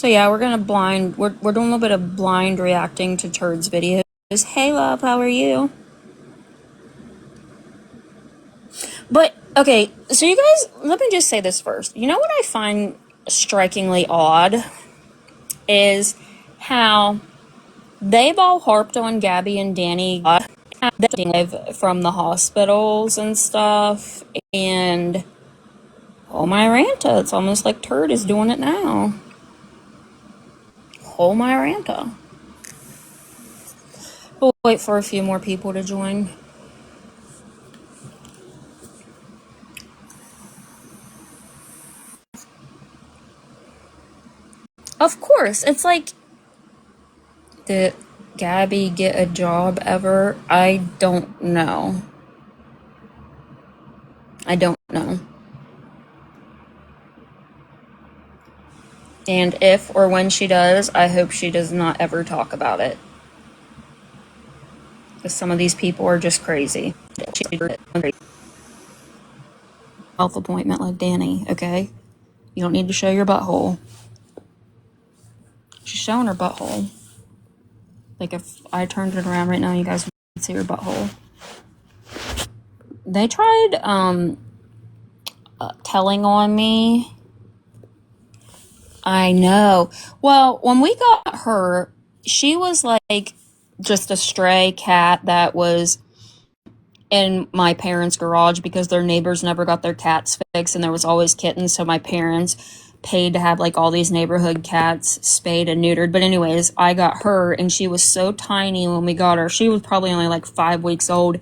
So yeah, we're doing a little bit of blind reacting to Turds videos. Hey love, how are you? But, okay, so you guys, let me just say this first. You know what I find strikingly odd is how they've all harped on Gabby and Danny from the hospitals and stuff, and oh my Ranta, it's almost like Turd is doing it now. Oh my Ranta. We'll wait for a few more people to join. Of course, it's like, did Gabby get a job ever? I don't know. I don't know. And if or when she does, I hope she does not ever talk about it. Because some of these people are just crazy. Health appointment like Danny, okay? You don't need to show your butthole. She's showing her butthole. Like, if I turned it around right now, you guys would see her butthole. They tried, telling on me. I know. Well, when we got her, she was like just a stray cat that was in my parents' garage because their neighbors never got their cats fixed and there was always kittens, so my parents paid to have like all these neighborhood cats spayed and neutered. But anyways, I got her and she was so tiny when we got her. She was probably only like 5 weeks old,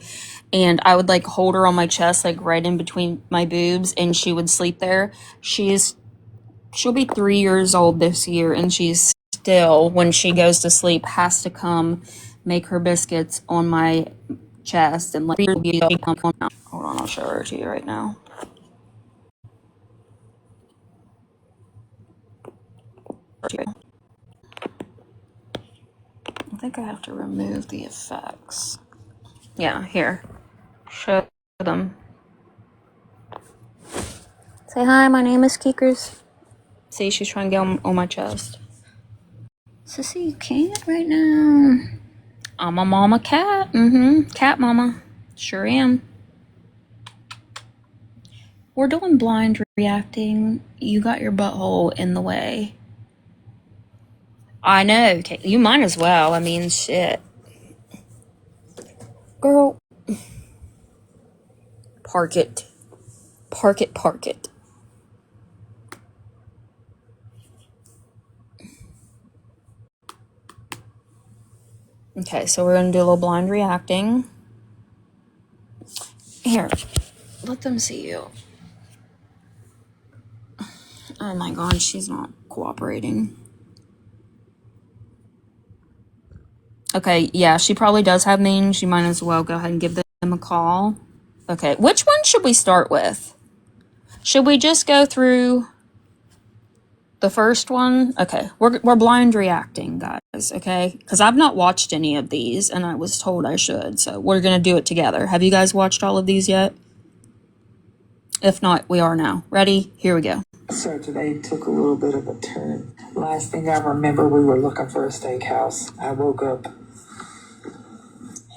and I would like hold her on my chest, like right in between my boobs, and she would sleep there. She'll be 3 years old this year, and she's still, when she goes to sleep, has to come make her biscuits on my chest and let me hold on, I'll show her to you right now. I think I have to remove the effects. Yeah, here. Show them. Say hi, my name is Keekers. See, she's trying to get on my chest. Sissy, you can't right now. I'm a mama cat. Cat mama. Sure am. We're doing blind reacting. You got your butthole in the way. I know. You might as well. I mean, shit. Girl. Park it. Park it, park it. Okay, so we're going to do a little blind reacting. Here, let them see you. Oh my god, she's not cooperating. Okay, yeah, she probably does have mange. You might as well go ahead and give them a call. Okay, which one should we start with? Should we just go through the first one? Okay, we're blind reacting, guys, okay? Because I've not watched any of these, and I was told I should, so we're going to do it together. Have you guys watched all of these yet? If not, we are now. Ready? Here we go. So today took a little bit of a turn. Last thing I remember, we were looking for a steakhouse. I woke up.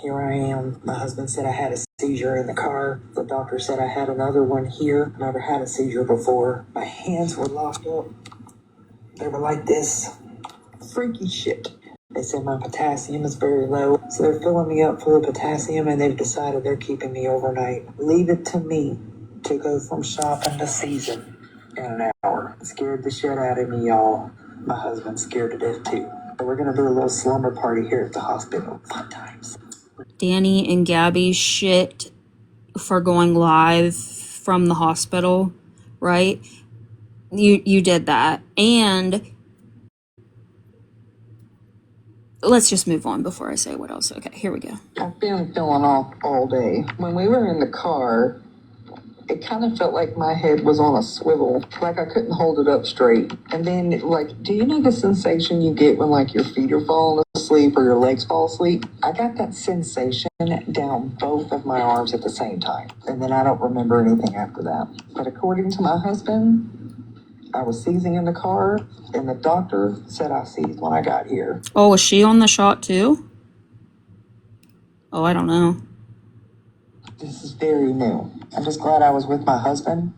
Here I am. My husband said I had a seizure in the car. The doctor said I had another one here. Never had a seizure before. My hands were locked up. They were like this. Freaky shit. They said my potassium is very low. So they're filling me up full of potassium, and they've decided they're keeping me overnight. Leave it to me to go from shopping to season in an hour. It scared the shit out of me, y'all. My husband's scared to death too. But we're gonna do a little slumber party here at the hospital. Fun times. Danny and Gabby shit for going live from the hospital, right? You did that. And let's just move on before I say what else. Okay, here we go. I've been feeling off all day. When we were in the car, it kind of felt like my head was on a swivel, like I couldn't hold it up straight. And then, like, do you know the sensation you get when, like, your feet are falling asleep or your legs fall asleep? I got that sensation down both of my arms at the same time. And then I don't remember anything after that. But according to my husband, I was seizing in the car, and the doctor said I seized when I got here. Oh, was she on the shot too? Oh, I don't know. This is very new. I'm just glad I was with my husband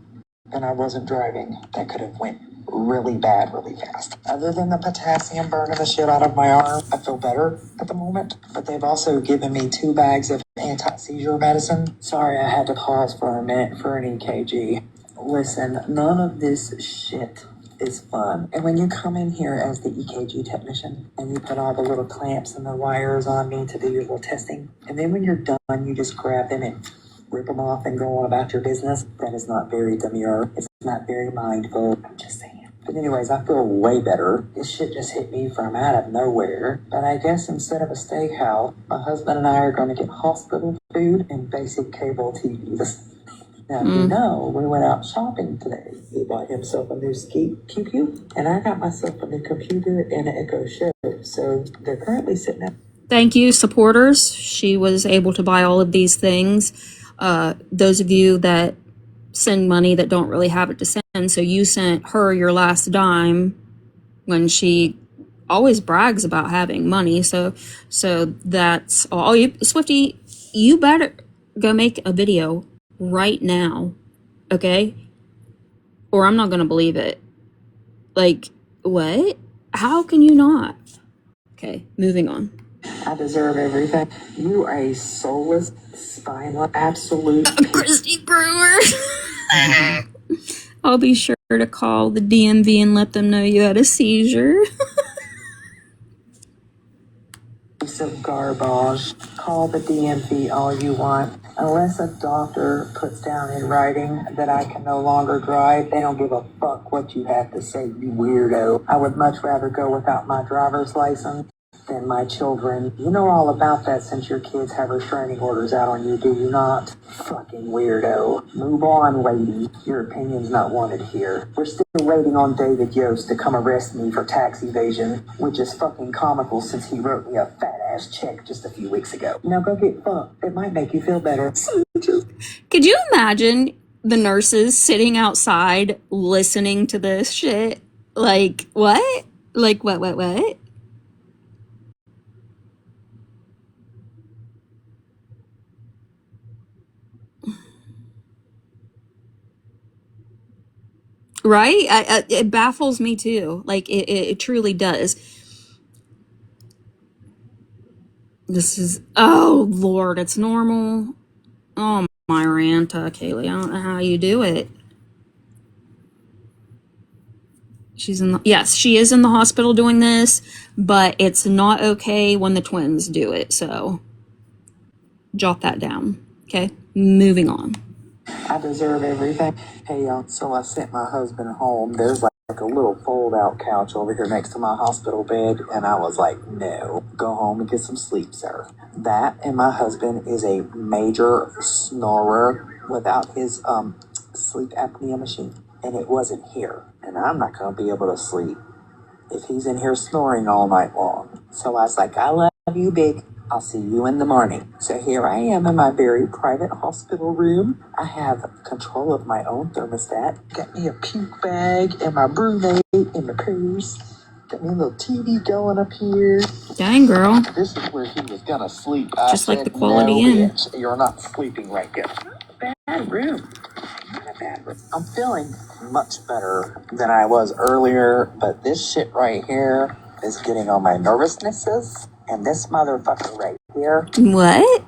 and I wasn't driving. That could have went really bad really fast. Other than the potassium burning the shit out of my arm, I feel better at the moment. But they've also given me 2 bags of anti-seizure medicine. Sorry, I had to pause for a minute for an EKG. Listen, none of this shit is fun. And when you come in here as the EKG technician and you put all the little clamps and the wires on me to do your little testing, and then when you're done, you just grab them and rip them off and go on about your business, that is not very demure. It's not very mindful. I'm just saying. But anyways, I feel way better. This shit just hit me from out of nowhere. But I guess instead of a steakhouse, my husband and I are going to get hospital food and basic cable TVs. Now, you know, we went out shopping today. He bought himself a new Pew, and I got myself a new computer and an Echo Show. So they're currently sitting at... Thank you, supporters. She was able to buy all of these things. Those of you that send money that don't really have it to send, so you sent her your last dime when she always brags about having money. So that's all. You, Swifty, you better go make a video right now, okay? Or I'm not gonna believe it. Like, what? How can you not? Okay, moving on. I deserve everything. You are a soulless, spineless, absolute... Christy Brewer. I'll be sure to call the DMV and let them know you had a seizure. Piece of garbage. Call the DMV all you want. Unless a doctor puts down in writing that I can no longer drive, they don't give a fuck what you have to say, you weirdo. I would much rather go without my driver's license than my children. You know all about that since your kids have restraining orders out on you, do you not? Fucking weirdo. Move on, lady. Your opinion's not wanted here. We're still waiting on David Yost to come arrest me for tax evasion, which is fucking comical since he wrote me a fat-ass check just a few weeks ago. Now go get fucked. It might make you feel better. Could you imagine the nurses sitting outside listening to this shit? Like, what? Like, what? Right? It baffles me too. Like, it truly does. This is, oh Lord, it's normal. Oh, my Ranta, Kaylee, I don't know how you do it. She's in the, yes, she is in the hospital doing this, but it's not okay when the twins do it. So jot that down. Okay, moving on. I deserve everything. Hey, y'all, so I sent my husband home. There's like a little fold-out couch over here next to my hospital bed, and I was like, no, go home and get some sleep, sir. That and my husband is a major snorer without his sleep apnea machine, and it wasn't here, and I'm not going to be able to sleep if he's in here snoring all night long. So I was like, I love you, big. I'll see you in the morning. So here I am in my very private hospital room. I have control of my own thermostat. Got me a puke bag and my brunette in my purse. Got me a little TV going up here. Dang, girl. This is where he was gonna sleep. Just like the Quality Inn. Bitch, you're not sleeping right here. Not a bad room. Not a bad room. I'm feeling much better than I was earlier, but this shit right here is getting on my nervousnesses. And this motherfucker right here. What?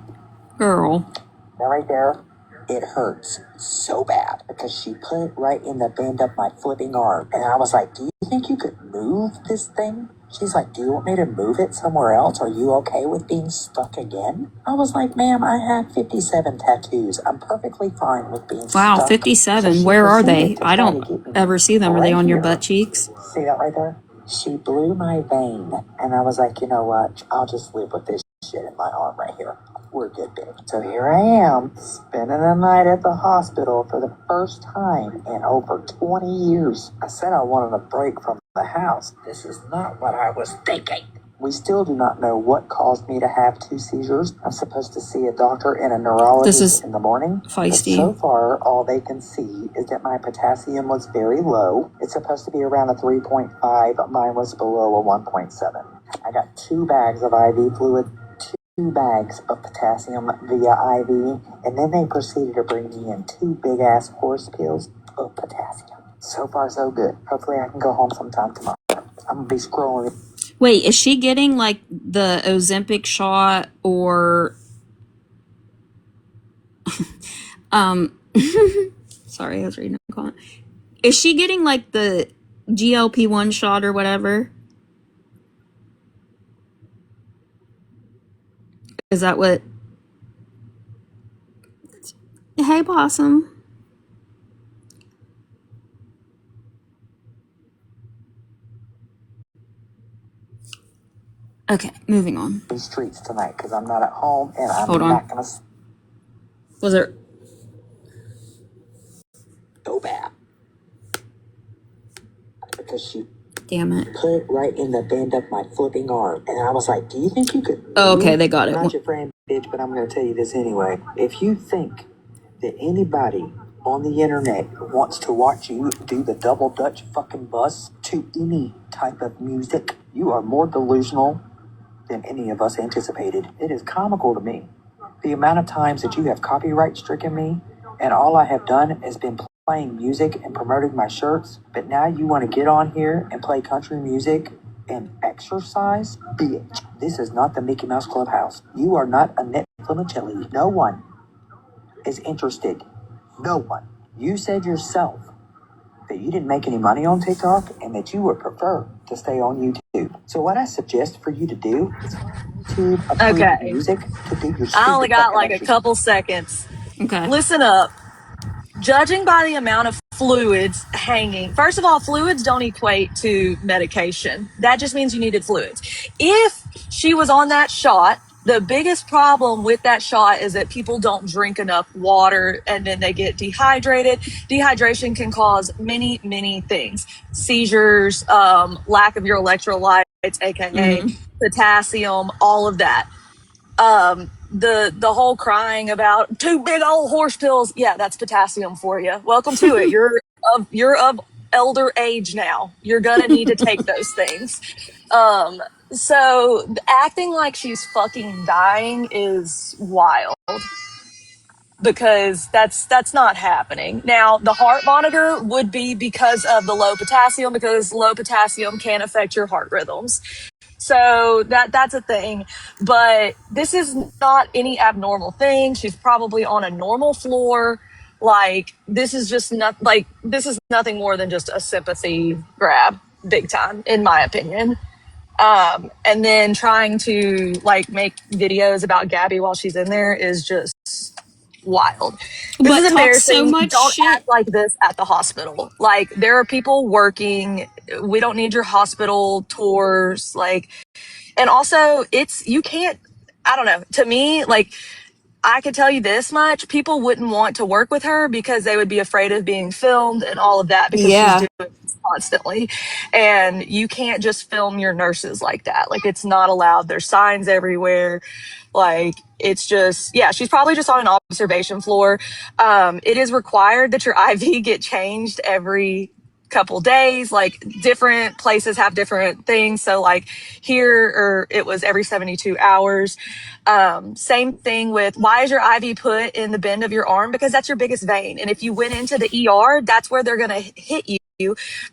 Girl. That right there, it hurts so bad because she put it right in the bend of my flipping arm. And I was like, do you think you could move this thing? She's like, do you want me to move it somewhere else? Are you okay with being stuck again? I was like, ma'am, I have 57 tattoos. I'm perfectly fine with being stuck. Wow, 57. So where are they? I don't ever see them. Are they on your butt cheeks? See that right there? She blew my vein, and I was like, you know what? I'll just live with this shit in my arm right here. We're good, babe. So here I am, spending the night at the hospital for the first time in over 20 years. I said I wanted a break from the house. This is not what I was thinking. We still do not know what caused me to have 2 seizures. I'm supposed to see a doctor and a neurologist in the morning. Feisty. But so far, all they can see is that my potassium was very low. It's supposed to be around a 3.5. Mine was below a 1.7. I got 2 bags of IV fluid, 2 bags of potassium via IV, and then they proceeded to bring me in 2 big-ass horse pills of potassium. So far, so good. Hopefully, I can go home sometime tomorrow. I'm gonna be scrolling. Wait, is she getting like the Ozempic shot or sorry, I was reading a comment. Is she getting like the GLP-1 shot or whatever? Is that what? Hey, Possum. Okay, moving on. These streets tonight because I'm not at home and I'm Hold on. not gonna. Was there? So bad because she Damn it. put it right in the bend of my flipping arm, and I was like, "Do you think you could?" Oh, okay, they got it. I'm not your friend, bitch, but I'm gonna tell you this anyway. If you think that anybody on the internet wants to watch you do the double Dutch fucking bus to any type of music, you are more delusional than any of us anticipated. It is comical to me. The amount of times that you have copyright stricken me, and all I have done has been playing music and promoting my shirts, but now you want to get on here and play country music and exercise? Bitch, this is not the Mickey Mouse Clubhouse. You are not a Net Funicelli. No one is interested. No one. You said yourself that you didn't make any money on TikTok and that you would prefer to stay on YouTube. So what I suggest for you to do is to approve music to do your I only got like exercise. a couple seconds. Okay. Listen up. Judging by the amount of fluids hanging, first of all, fluids don't equate to medication. That just means you needed fluids. If she was on that shot, the biggest problem with that shot is that people don't drink enough water and then they get dehydrated. Dehydration can cause many, many things. Seizures, lack of your electrolytes, aka potassium, all of that. The whole crying about 2 big old horse pills, yeah, that's potassium for you. Welcome to it. You're of elder age now. You're gonna need to take those things. So acting like she's fucking dying is wild, because that's not happening. Now, the heart monitor would be because of the low potassium, because low potassium can affect your heart rhythms. So that's a thing, but this is not any abnormal thing. She's probably on a normal floor. Like, this is just not like, this is nothing more than just a sympathy grab, big time, in my opinion. And then trying to like make videos about Gabby while she's in there is just wild. This is embarrassing. So much don't shit. act like this at the hospital. Like, there are people working. We don't need your hospital tours. Like, and also you can't, I don't know, to me, like, I could tell you this much: people wouldn't want to work with her because they would be afraid of being filmed and all of that, because she's doing this constantly. And you can't just film your nurses like that. Like, it's not allowed. There's signs everywhere. Like, it's just, yeah, she's probably just on an observation floor. It is required that your IV get changed every couple days. Like, different places have different things. So like here, or it was every 72 hours. Same thing with, why is your IV put in the bend of your arm? Because that's your biggest vein. And if you went into the ER, that's where they're going to hit you,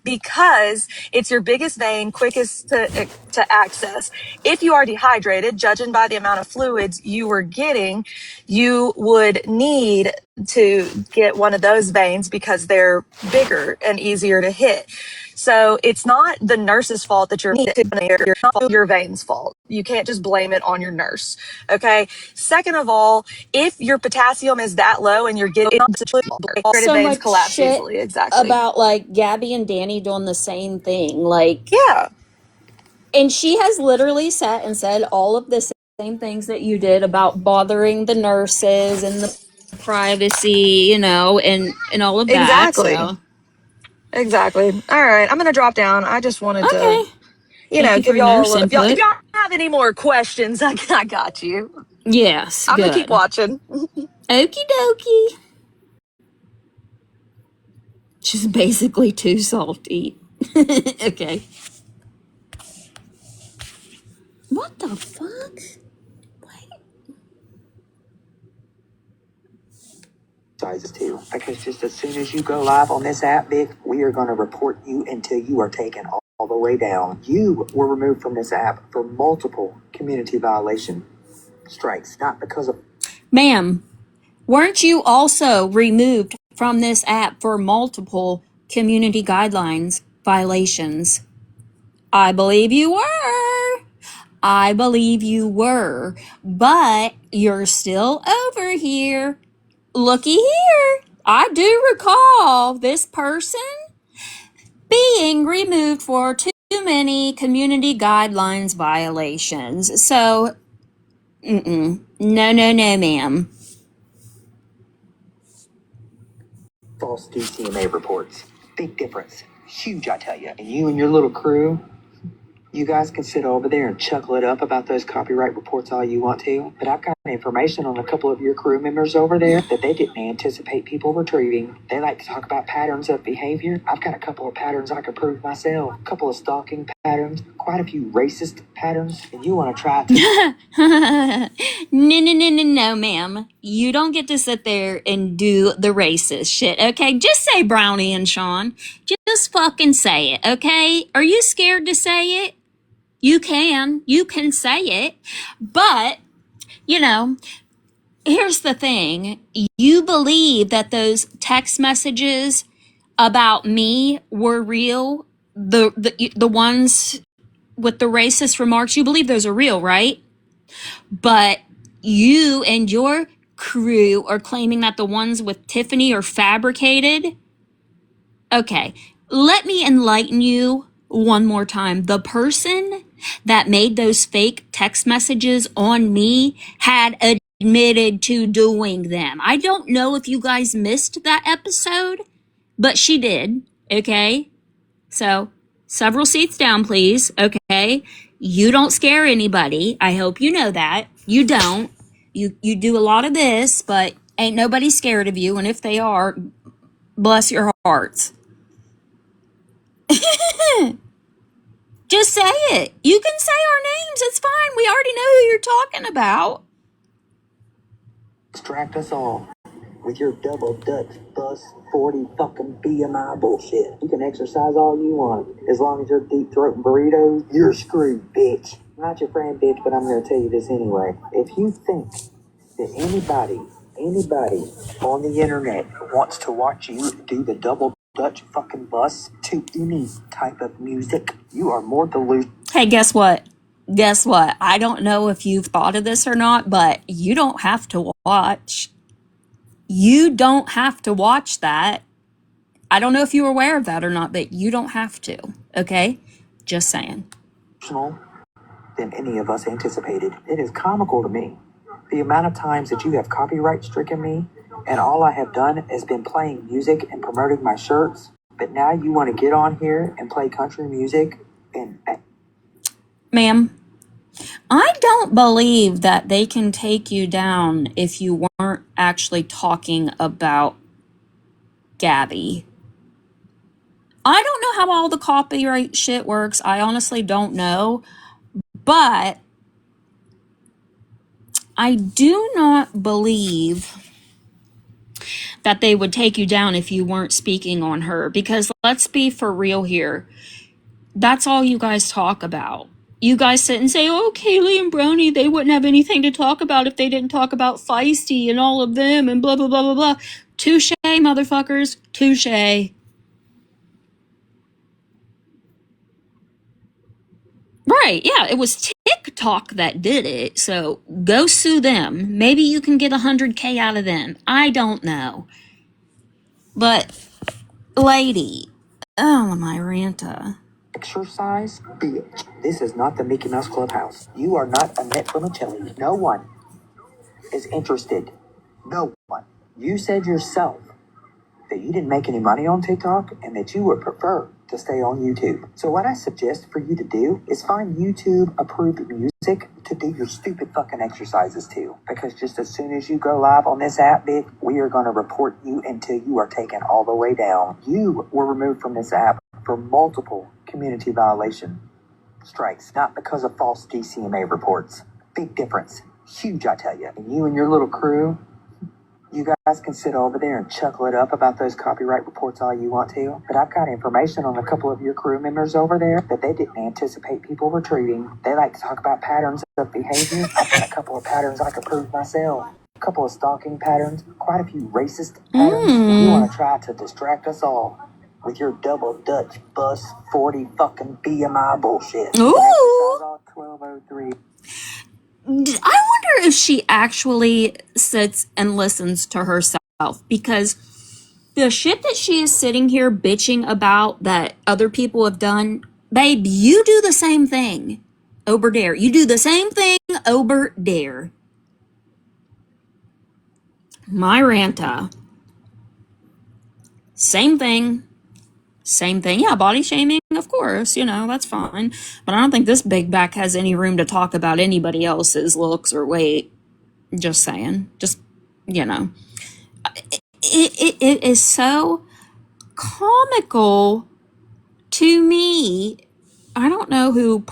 because it's your biggest vein, quickest to access. If you are dehydrated, judging by the amount of fluids you were getting, you would need to get one of those veins because they're bigger and easier to hit. So it's not the nurse's fault that you're not your veins fault. You can't just blame it on your nurse. Okay. Second of all, if your potassium is that low and you're getting So veins much collapse shit easily. Exactly. about like Gabby and Danny doing the same thing. Like, Yeah. and she has literally sat and said all of the same things that you did about bothering the nurses and the privacy, you know, and all of that. Exactly. So Exactly. All right. I'm going to drop down. I just wanted to, okay. Thank you for give your y'all, nurse if y'all input. have any more questions, I got you. Yes, I'm good. gonna keep watching. Okie dokie. She's basically too salty. Okay. What the fuck? Sizes too, because just as soon as you go live on this app, Vic, we are going to report you until you are taken all the way down. You were removed from this app for multiple community violation strikes, not because of. Ma'am, weren't you also removed from this app for multiple community guidelines violations? I believe you were. I believe you were. But you're still over here. Looky here. I do recall this person being removed for too many community guidelines violations. So, no, ma'am. False DCMA reports. Big difference. Huge, I tell you. And you and your little crew, you guys can sit over there and chuckle it up about those copyright reports all you want to, but I've got information on a couple of your crew members over there that they didn't anticipate people retrieving. They like to talk about patterns of behavior. I've got a couple of patterns I could prove myself. A couple of stalking patterns, quite a few racist patterns, and you want to try to... No, ma'am. You don't get to sit there and do the racist shit, okay? Just say Brownie and Sean. Just fucking say it, okay? Are you scared to say it? You can say it, but, here's the thing. You believe that those text messages about me were real? The ones with the racist remarks, you believe those are real, right? But you and your crew are claiming that the ones with Tiffany are fabricated? Okay, let me enlighten you one more time. The person that made those fake text messages on me had admitted to doing them. I don't know if you guys missed that episode, but she did, okay? So, several seats down, please, okay? You don't scare anybody. I hope you know that. You don't. You do a lot of this, but ain't nobody scared of you, and if they are, bless your hearts. Just say it. You can say our names. It's fine. We already know who you're talking about. Distract us all with your double Dutch bus 40 fucking BMI bullshit. You can exercise all you want. As long as you're deep throating burritos, you're screwed, bitch. I'm not your friend, bitch, but I'm gonna tell you this anyway. If you think that anybody on the internet wants to watch you do the double Dutch fucking bus to any type of music, you are more delusional. Hey, guess what? I don't know if you've thought of this or not, but you don't have to watch. You don't have to watch that. I don't know if you were aware of that or not, but you don't have to, okay? Just saying. Than any of us anticipated. It is comical to me. The amount of times that you have copyright stricken me, and all I have done has been playing music and promoting my shirts, but now you want to get on here and play country music and... Ma'am, I don't believe that they can take you down if you weren't actually talking about Gabby. I don't know how all the copyright shit works. I honestly don't know. But I do not believe that they would take you down if you weren't speaking on her. Because let's be for real here. That's all you guys talk about. You guys sit and say, oh, Kaylee and Brownie, they wouldn't have anything to talk about if they didn't talk about Feisty and all of them and blah, blah, blah, blah, blah. Touche, motherfuckers. Touche. Right, yeah, it was TikTok that did it, so go sue them. Maybe you can get 100K out of them. I don't know. But, lady, oh, my Ranta. Exercise, bitch. This is not the Mickey Mouse Clubhouse. You are not Annette Vermicelli. No one is interested. No one. You said yourself that you didn't make any money on TikTok and that you would prefer to stay on YouTube. So what I suggest for you to do is find YouTube approved music to do your stupid fucking exercises to. Because just as soon as you go live on this app, bitch, we are going to report you until you are taken all the way down. You were removed from this app for multiple community violation strikes, not because of false DCMA reports. Big difference. Huge, I tell you. And you and your little crew, you guys can sit over there and chuckle it up about those copyright reports all you want to, but I've got information on a couple of your crew members over there that they didn't anticipate people retreating. They like to talk about patterns of behavior. I've got a couple of patterns I could prove myself. A couple of stalking patterns, quite a few racist patterns. You want to try to distract us all with your double Dutch bus 40 fucking BMI bullshit. Ooh. 1203. I wonder if she actually sits and listens to herself, because the shit that she is sitting here bitching about that other people have done, babe, you do the same thing over there. You do the same thing over there. My ranta. Same thing. Same thing. Yeah, body shaming, of course, that's fine. But I don't think this big back has any room to talk about anybody else's looks or weight. Just saying. Just, It is so comical to me. I don't know who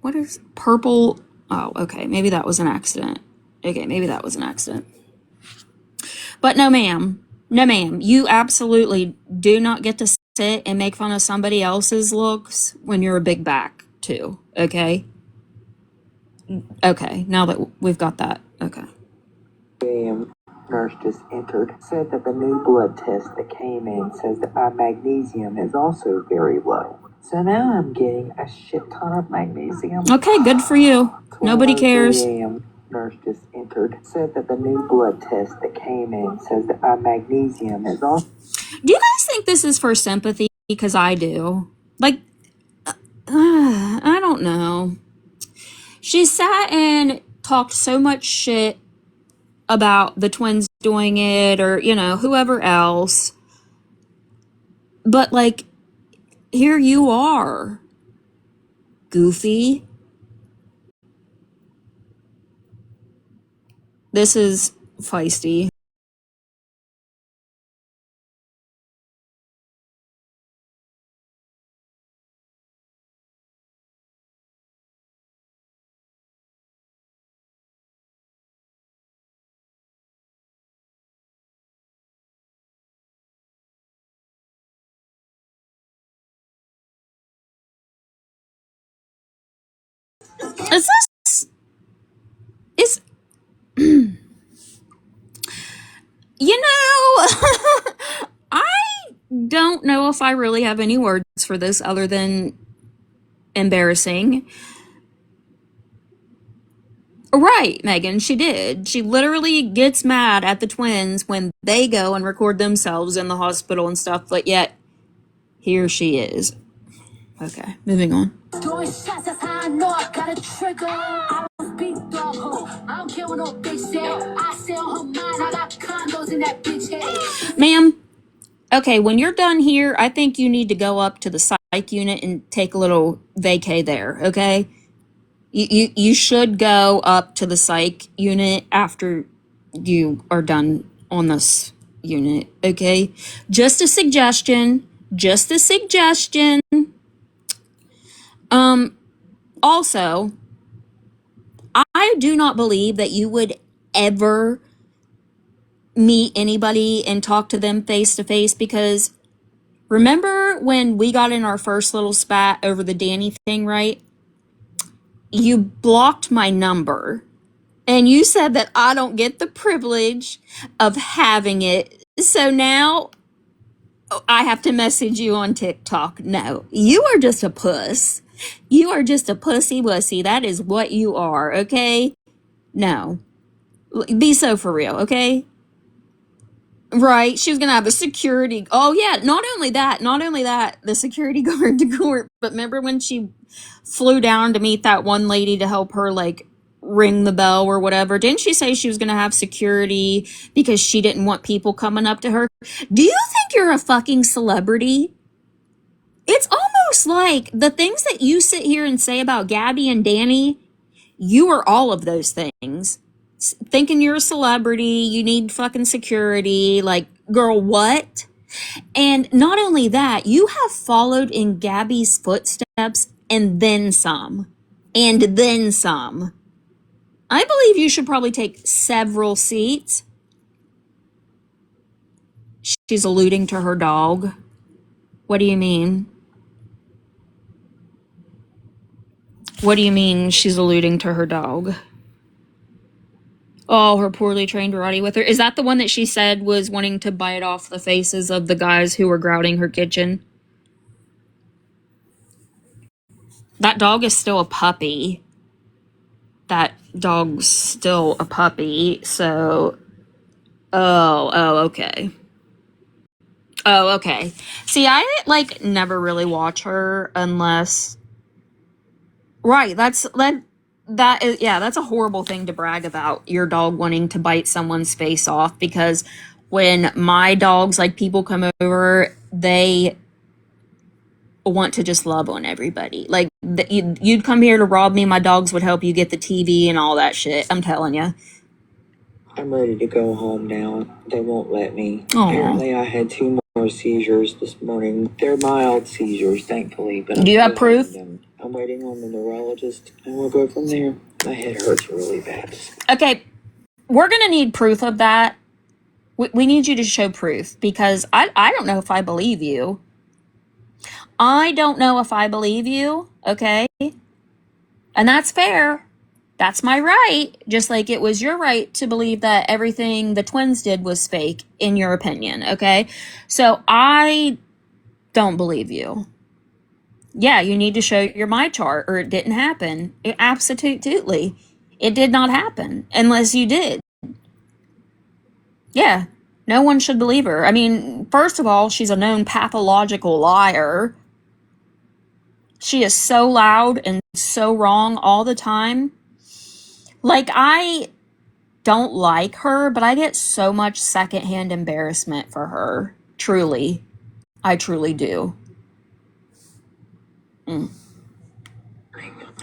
what is purple? Oh, okay. Maybe that was an accident. But no, ma'am. No, ma'am. You absolutely do not get to sit and make fun of somebody else's looks when you're a big back, too. Okay? Okay, now that we've got that. Okay. Nurse just entered, said that the new blood test that came in says that my magnesium is also very low. So now I'm getting a shit ton of magnesium. Okay, good for you. Nobody cares. Nurse just entered, said that the new blood test that came in says that my magnesium is also... Do you guys think this is for sympathy? Because I do. I don't know. She sat and talked so much shit about the twins doing it, or, whoever else. But, here you are. Goofy. This is feisty. Is this... Is... I don't know if I really have any words for this other than embarrassing. Right, Megan, she did. She literally gets mad at the twins when they go and record themselves in the hospital and stuff, but yet, here she is. Okay, moving on. Ma'am, okay, when you're done here, I think you need to go up to the psych unit and take a little vacay there, okay? You should go up to the psych unit after you are done on this unit, okay? Just a suggestion. Also, I do not believe that you would ever meet anybody and talk to them face to face, because remember when we got in our first little spat over the Danny thing, right? You blocked my number and you said that I don't get the privilege of having it. So now I have to message you on TikTok. No, you are just a puss. You are just a pussy wussy. That is what you are, okay? No. Be so for real, okay? Right, she was gonna have a security... Oh, yeah, not only that, the security guard to court, but remember when she flew down to meet that one lady to help her, ring the bell or whatever. Didn't she say she was going to have security because she didn't want people coming up to her? Do you think you're a fucking celebrity? It's almost like the things that you sit here and say about Gabby and Danny, you are all of those things. Thinking you're a celebrity, you need fucking security. Like, girl, what? And not only that, you have followed in Gabby's footsteps and then some. And then some. I believe you should probably take several seats. She's alluding to her dog. What do you mean? What do you mean she's alluding to her dog? Oh, her poorly trained Roddy with her. Is that the one that she said was wanting to bite off the faces of the guys who were grouting her kitchen? That dog is still a puppy. That dog's still a puppy, so... Oh, okay. Oh, okay. See, I, like, never really watch her unless... Right, that's a horrible thing to brag about, your dog wanting to bite someone's face off, because when my dogs, like, people come over, they want to just love on everybody. Like, you'd come here to rob me, my dogs would help you get the TV and all that shit. I'm telling you. I'm ready to go home now. They won't let me. Aww. Apparently I had 2 more seizures this morning. They're mild seizures, thankfully, but do you have proof? I'm waiting on the neurologist, and we'll go from there. My head hurts really bad. Okay, we're gonna need proof of that. We need you to show proof, because I don't know if I believe you. I don't know if I believe you, okay? And that's fair. That's my right. Just like it was your right to believe that everything the twins did was fake, in your opinion, okay? So I don't believe you. Yeah, you need to show your my chart, or it didn't happen. Absolutely. It did not happen, unless you did. Yeah, no one should believe her. I mean, first of all, she's a known pathological liar. She is so loud and so wrong all the time. Like, I don't like her, but I get so much secondhand embarrassment for her. Truly. I truly do. I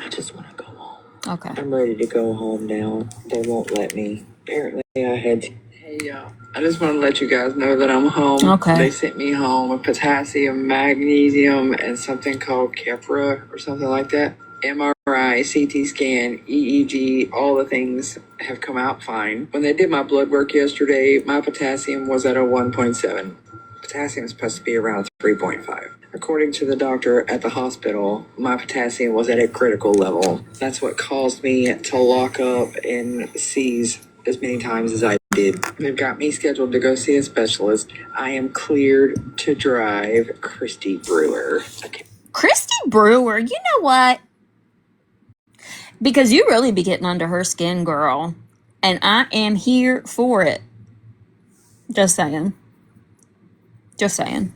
just want to go home. Okay. I'm ready to go home now. They won't let me. Apparently I had... Hey, y'all. I just want to let you guys know that I'm home. Okay. They sent me home with potassium, magnesium, and something called Keppra or something like that. MRI, CT scan, EEG, all the things have come out fine. When they did my blood work yesterday, my potassium was at a 1.7. Potassium is supposed to be around 3.5. According to the doctor at the hospital, my potassium was at a critical level. That's what caused me to lock up and seize as many times as I did. They've got me scheduled to go see a specialist. I am cleared to drive Christy Brewer. Okay. Christy Brewer, you know what? Because you really be getting under her skin, girl. And I am here for it. Just saying. Just saying.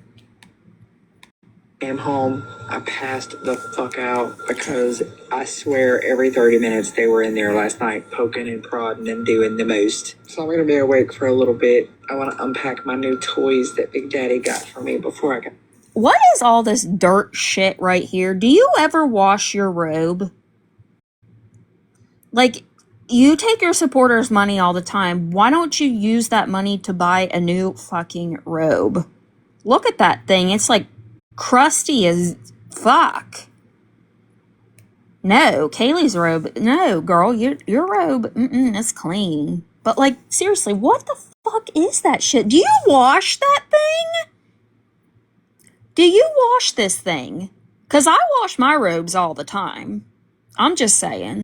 I'm home. I passed the fuck out because I swear every 30 minutes they were in there last night poking and prodding and doing the most. So I'm going to be awake for a little bit. I want to unpack my new toys that Big Daddy got for me before I go. What is all this dirt shit right here? Do you ever wash your robe? Like, you take your supporters' money all the time. Why don't you use that money to buy a new fucking robe? Look at that thing. It's like crusty as fuck. No, Kaylee's robe. No, girl, your robe, it's clean. But, like, seriously, what the fuck is that shit? Do you wash that thing? Do you wash this thing? Because I wash my robes all the time. I'm just saying.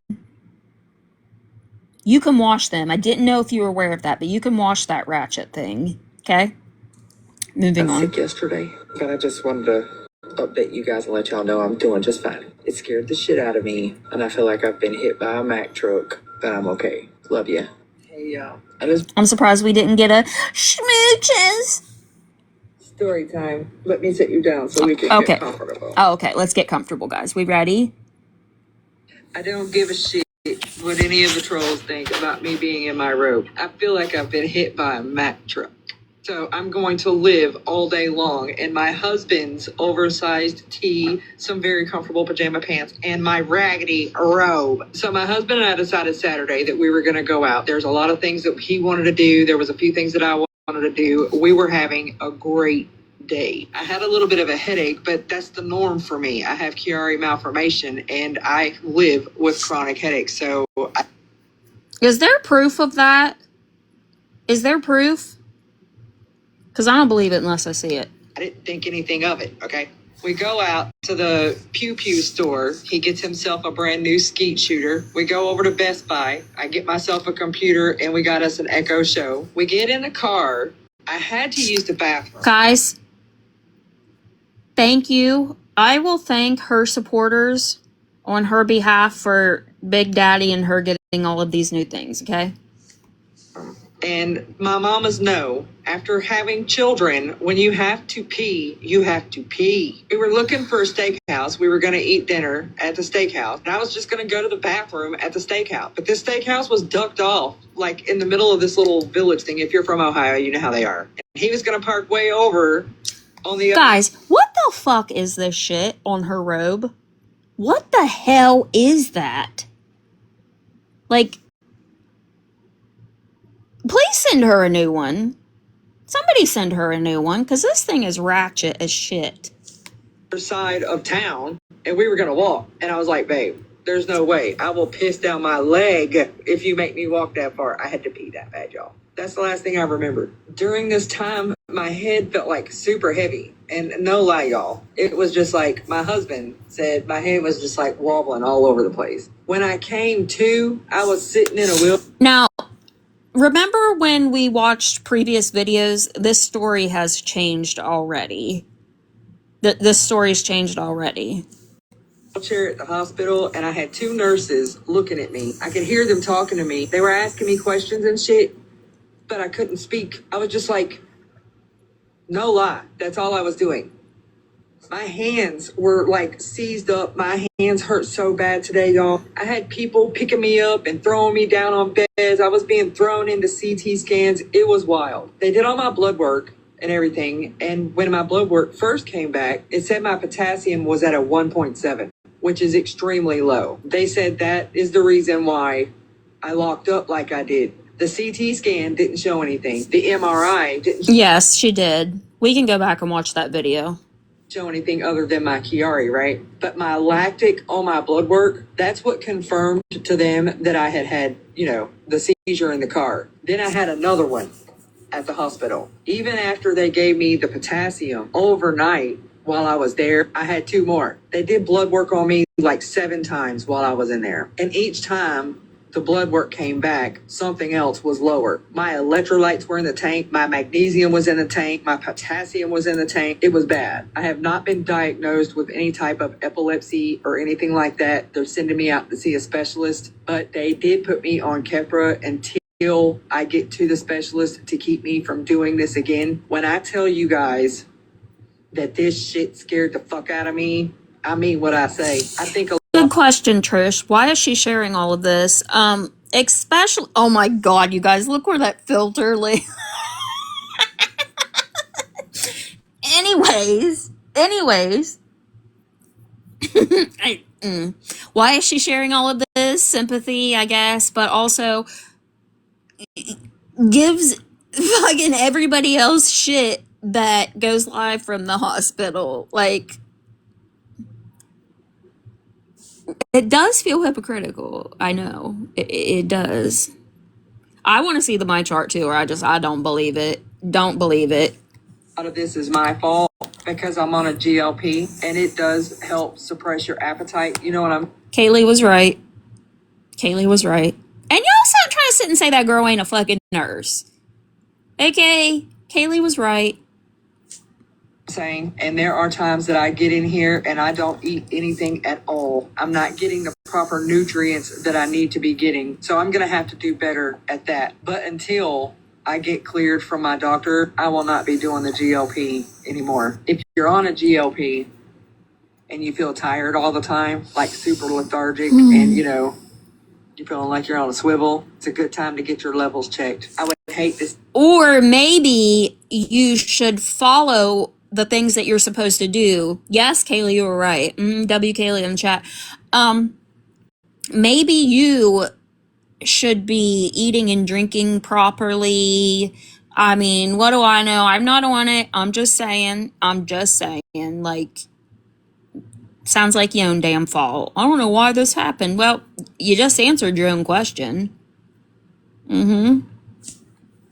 You can wash them. I didn't know if you were aware of that, but you can wash that ratchet thing. Okay? Moving on. I was sick yesterday, but I just wanted to update you guys and let y'all know I'm doing just fine. It scared the shit out of me, and I feel like I've been hit by a Mack truck, but I'm okay. Love ya. Hey, y'all. I'm surprised we didn't get a schmooches. Story time. Let me sit you down so we can get comfortable. Oh, okay. Let's get comfortable, guys. We ready? I don't give a shit what any of the trolls think about me being in my robe. I feel like I've been hit by a Mack truck. So I'm going to live all day long in my husband's oversized tee, some very comfortable pajama pants, and my raggedy robe. So my husband and I decided Saturday that we were going to go out. There's a lot of things that he wanted to do. There was a few things that I wanted to do. We were having a great day. I had a little bit of a headache, but that's the norm for me. I have Chiari malformation and I live with chronic headaches. So Is there proof of that? Is there proof? Because I don't believe it unless I see it. I didn't think anything of it, okay? We go out to the Pew Pew store. He gets himself a brand new skeet shooter. We go over to Best Buy. I get myself a computer and we got us an Echo Show. We get in the car. I had to use the bathroom. Guys, thank you. I will thank her supporters on her behalf for Big Daddy and her getting all of these new things, okay? And my mamas know, after having children, when you have to pee, you have to pee. We were looking for a steakhouse. We were going to eat dinner at the steakhouse. And I was just going to go to the bathroom at the steakhouse. But this steakhouse was ducked off, like in the middle of this little village thing. If you're from Ohio, you know how they are. And he was going to park way over on the... Guys, what the fuck is this shit on her robe? What the hell is that? Like... Please send her a new one. Somebody send her a new one, because this thing is ratchet as shit. Side of town, and we were going to walk. And I was like, babe, there's no way. I will piss down my leg if you make me walk that far. I had to pee that bad, y'all. That's the last thing I remember. During this time, my head felt like super heavy. And no lie, y'all. It was just like my husband said, my head was just like wobbling all over the place. When I came to, I was sitting in a wheel. Now, remember when we watched previous videos? This story has changed already. This story's changed already. Chair at the hospital, and I had two nurses looking at me. I could hear them talking to me. They were asking me questions and shit, but I couldn't speak. I was just like, no lie. That's all I was doing. My hands were like seized up. My hands hurt so bad today, y'all. I had people picking me up and throwing me down on beds. I was being thrown into CT scans. It was wild. They did all my blood work and everything. And when my blood work first came back, it said my potassium was at a 1.7, which is extremely low. They said that is the reason why I locked up like I did. The CT scan didn't show anything. The MRI didn't Yes, she did. We can go back and watch that video. Show anything other than my Chiari, right? But my lactic on my blood work, that's what confirmed to them that I had, the seizure in the car. Then I had another one at the hospital. Even after they gave me the potassium overnight while I was there, I had two more. They did blood work on me like 7 times while I was in there. And each time the blood work came back, something else was lower. My electrolytes were in the tank. My magnesium was in the tank. My potassium was in the tank. It was bad. I have not been diagnosed with any type of epilepsy or anything like that. They're sending me out to see a specialist, but they did put me on Keppra until I get to the specialist to keep me from doing this again. When I tell you guys that this shit scared the fuck out of me, I mean what I say. I think Good question, Trish. Why is she sharing all of this? Especially, oh my god, you guys, look where that filter lay. Anyways. Why is she sharing all of this? Sympathy, I guess, but also gives fucking everybody else shit that goes live from the hospital. Like, it does feel hypocritical. I know. It does. I want to see the my chart too, or I don't believe it. Don't believe it. A lot of this is my fault because I'm on a GLP and it does help suppress your appetite. You know what I'm... Kaylee was right. And y'all stop trying to sit and say that girl ain't a fucking nurse. Okay? Kaylee was right. saying? And there are times that I get in here and I don't eat anything at all. I'm not getting the proper nutrients that I need to be getting. So I'm going to have to do better at that. But until I get cleared from my doctor, I will not be doing the GLP anymore. If you're on a GLP and you feel tired all the time, like super lethargic and, You feeling like you're on a swivel? It's a good time to get your levels checked. I would hate this. Or maybe you should follow the things that you're supposed to do. Yes, Kaylee, you were right. W. Kaylee in the chat. Maybe you should be eating and drinking properly. I mean, what do I know? I'm not on it. I'm just saying. Like, sounds like your own damn fault. I don't know why this happened. Well, you just answered your own question.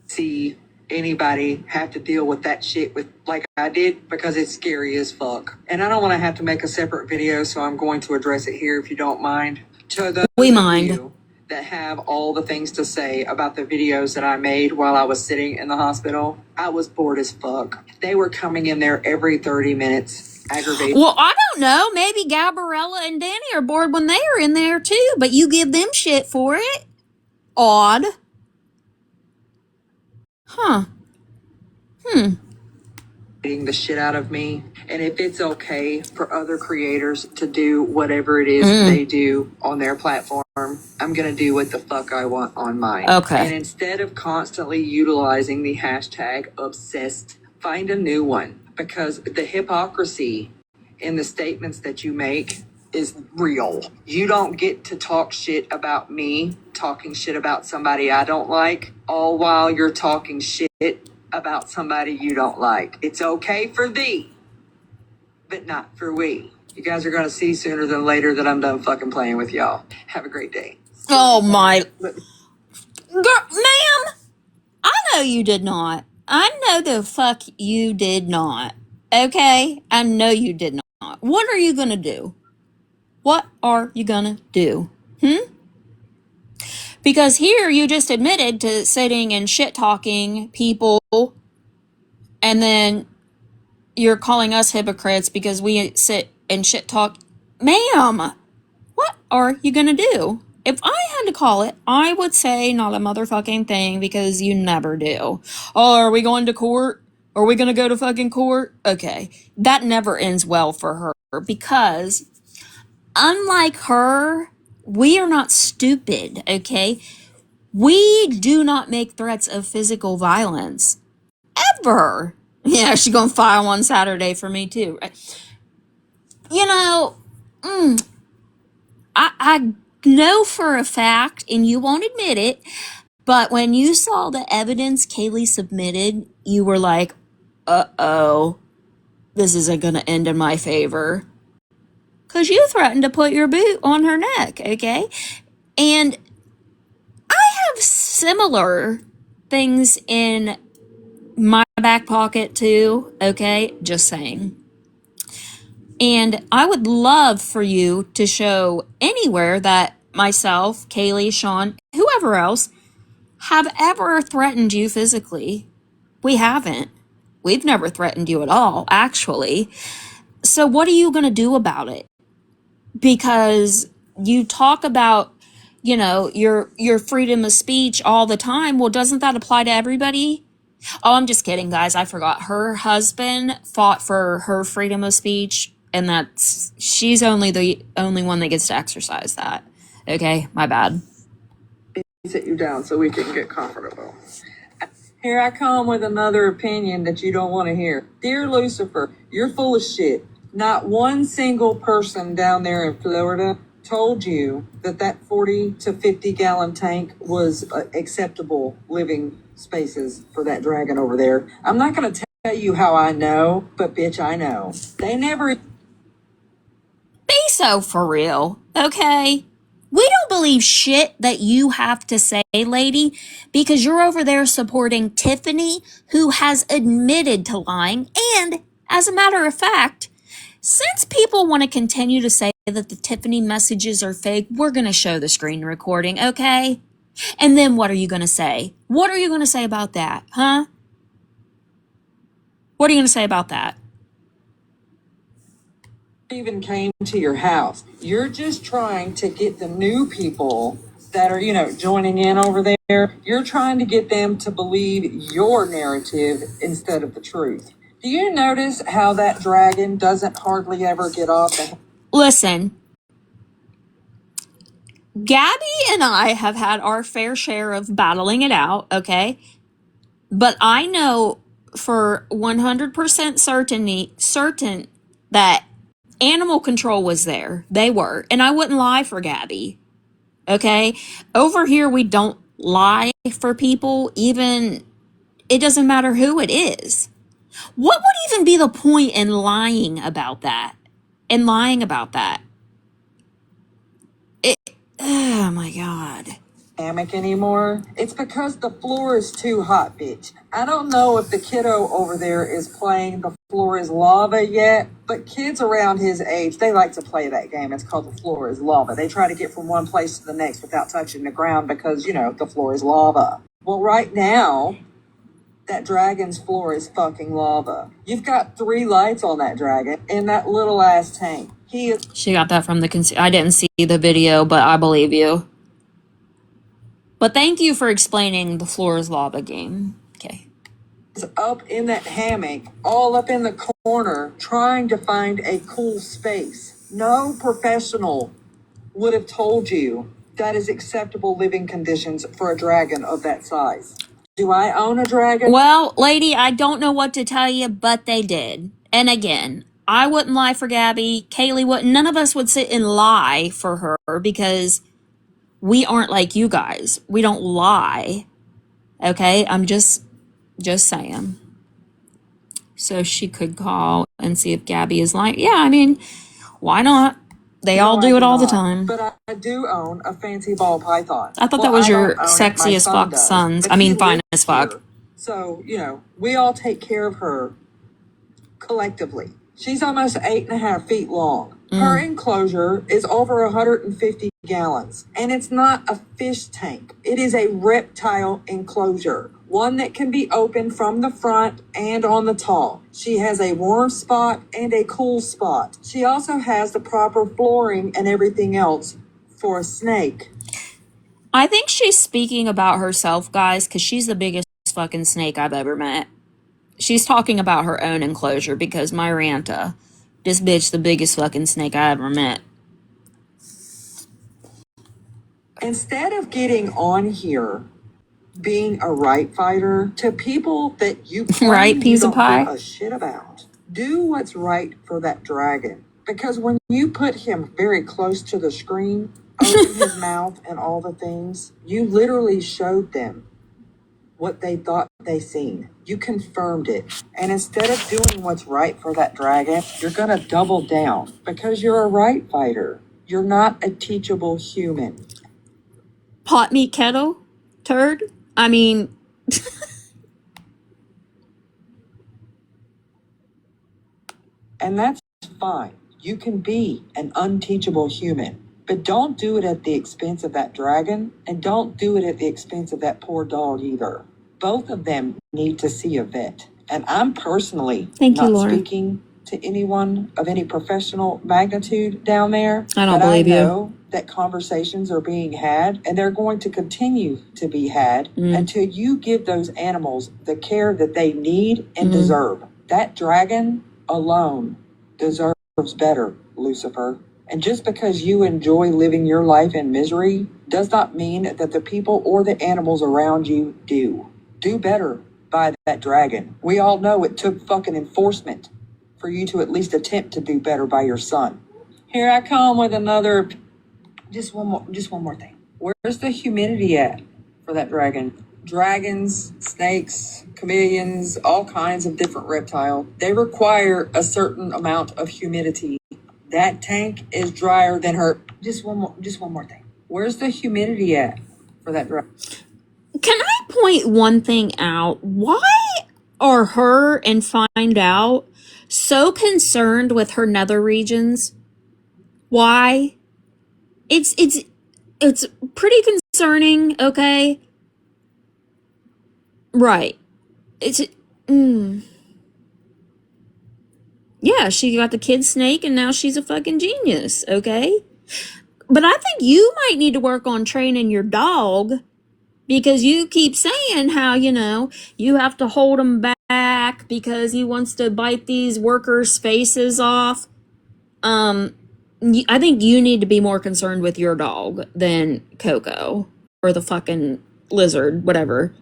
See anybody have to deal with that shit with like I did, because it's scary as fuck. And I don't want to have to make a separate video, so I'm going to address it here if you don't mind. To those We of mind. you that have all the things to say about the videos that I made while I was sitting in the hospital, I was bored as fuck. They were coming in there every 30 minutes, aggravated. Well, I don't know. Maybe Gabriella and Danny are bored when they are in there too, but you give them shit for it. Odd. Huh. The shit out of me. And if it's okay for other creators to do whatever it is they do on their platform, I'm gonna do what the fuck I want on mine. Okay. And instead of constantly utilizing the hashtag obsessed, find a new one, because the hypocrisy in the statements that you make is real. You don't get to talk shit about me talking shit about somebody I don't like, all while you're talking shit about somebody you don't like. It's okay for thee, but not for we. You guys are going to see sooner than later that I'm done fucking playing with y'all. Have a great day. Oh my. Ma'am, I know you did not. I know the fuck you did not. Okay? I know you did not. What are you gonna do? What are you gonna do? Because here you just admitted to sitting and shit talking people, and then you're calling us hypocrites because we sit and shit talk. Ma'am, what are you gonna do? If I had to call it, I would say not a motherfucking thing, because you never do. Oh, are we going to court? Are we gonna go to fucking court? Okay. That never ends well for her, because unlike her, we are not stupid, okay? We do not make threats of physical violence. Ever. Yeah, she's gonna file one Saturday for me too. You know, I know for a fact, and you won't admit it, but when you saw the evidence Kaylee submitted, you were like, uh-oh, this isn't gonna end in my favor. Because you threatened to put your boot on her neck, okay? And I have similar things in my back pocket too, okay? Just saying. And I would love for you to show anywhere that myself, Kaylee, Sean, whoever else, have ever threatened you physically. We haven't. We've never threatened you at all, actually. So what are you going to do about it? Because you talk about, you know, your freedom of speech all the time. Well, doesn't that apply to everybody? Oh, I'm just kidding, guys. I forgot. Her husband fought for her freedom of speech, and she's only the only one that gets to exercise that. Okay, my bad. Sit you down so we can get comfortable. Here I come with another opinion that you don't want to hear. Dear Lucifer, you're full of shit. Not one single person down there in Florida told you that 40 to 50 gallon tank was acceptable living spaces for that dragon over there. I'm not going to tell you how I know, but bitch, I know. They never... Be so for real, okay? We don't believe shit that you have to say, lady, because you're over there supporting Tiffany, who has admitted to lying. And as a matter of fact, since people want to continue to say that the Tiffany messages are fake, we're going to show the screen recording, okay? And then what are you going to say? What are you going to say about that, huh? What are you going to say about that? Even came to your house. You're just trying to get the new people that are, joining in over there. You're trying to get them to believe your narrative instead of the truth. Do you notice how that dragon doesn't hardly ever get off? Listen, Gabby and I have had our fair share of battling it out, okay? But I know for 100% certain that animal control was there. They were. And I wouldn't lie for Gabby, okay? Over here, we don't lie for people, even, it doesn't matter who it is. What would even be the point in lying about that? It, oh my God. Hammock anymore. It's because the floor is too hot, bitch. I don't know if the kiddo over there is playing The Floor is Lava yet, but kids around his age, they like to play that game. It's called The Floor is Lava. They try to get from one place to the next without touching the ground because, you know, the floor is lava. Well, right now, that dragon's floor is fucking lava. You've got 3 lights on that dragon in that little ass tank. She got that from I didn't see the video, but I believe you. But thank you for explaining the floor is lava game. Okay. Up in that hammock, all up in the corner, trying to find a cool space. No professional would have told you that is acceptable living conditions for a dragon of that size. Do I own a dragon? Well, lady, I don't know what to tell you, but they did. And again, I wouldn't lie for Gabby. Kaylee wouldn't. None of us would sit and lie for her because we aren't like you guys. We don't lie. Okay? I'm just saying. So she could call and see if Gabby is lying. Yeah, I mean, why not? They all do it all the time. But I do own a fancy ball python. I thought that was your sexy as fuck sons. I mean, fine as fuck. So, you know, we all take care of her collectively. She's almost 8.5 feet long. Her enclosure is over 150 gallons. And it's not a fish tank. It is a reptile enclosure. One that can be opened from the front and on the top. She has a warm spot and a cool spot. She also has the proper flooring and everything else for a snake. I think she's speaking about herself, guys, because she's the biggest fucking snake I've ever met. She's talking about her own enclosure because my Ranta, this bitch, the biggest fucking snake I ever met. Instead of getting on here being a right fighter to people that you right piece of pie give a shit about, do what's right for that dragon. Because when you put him very close to the screen, open his mouth and all the things, you literally showed them what they thought they seen. You confirmed it. And instead of doing what's right for that dragon, you're gonna double down because you're a right fighter. You're not a teachable human. Pot meat kettle turd. I mean, and that's fine. You can be an unteachable human, but don't do it at the expense of that dragon, and don't do it at the expense of that poor dog either. Both of them need to see a vet. And I'm personally not speaking to anyone of any professional magnitude down there. I don't believe you. I know that conversations are being had, and they're going to continue to be had until you give those animals the care that they need and deserve. That dragon alone deserves better, Lucifer. And just because you enjoy living your life in misery does not mean that the people or the animals around you do. Do better by that dragon. We all know it took fucking enforcement for you to at least attempt to do better by your son. Here I come with another, just one more thing. Where's the humidity at for that dragon? Dragons, snakes, chameleons, all kinds of different reptiles, they require a certain amount of humidity. That tank is drier than her. Just one more thing. Where's the humidity at for that dragon? Can I point one thing out? Why are her and Find Out so concerned with her nether regions? Why? It's pretty concerning, okay? Right. Yeah, she got the kid snake and now she's a fucking genius, okay? But I think you might need to work on training your dog because you keep saying how, you know, you have to hold him back because he wants to bite these workers' faces off. I think you need to be more concerned with your dog than Coco or the fucking lizard, whatever.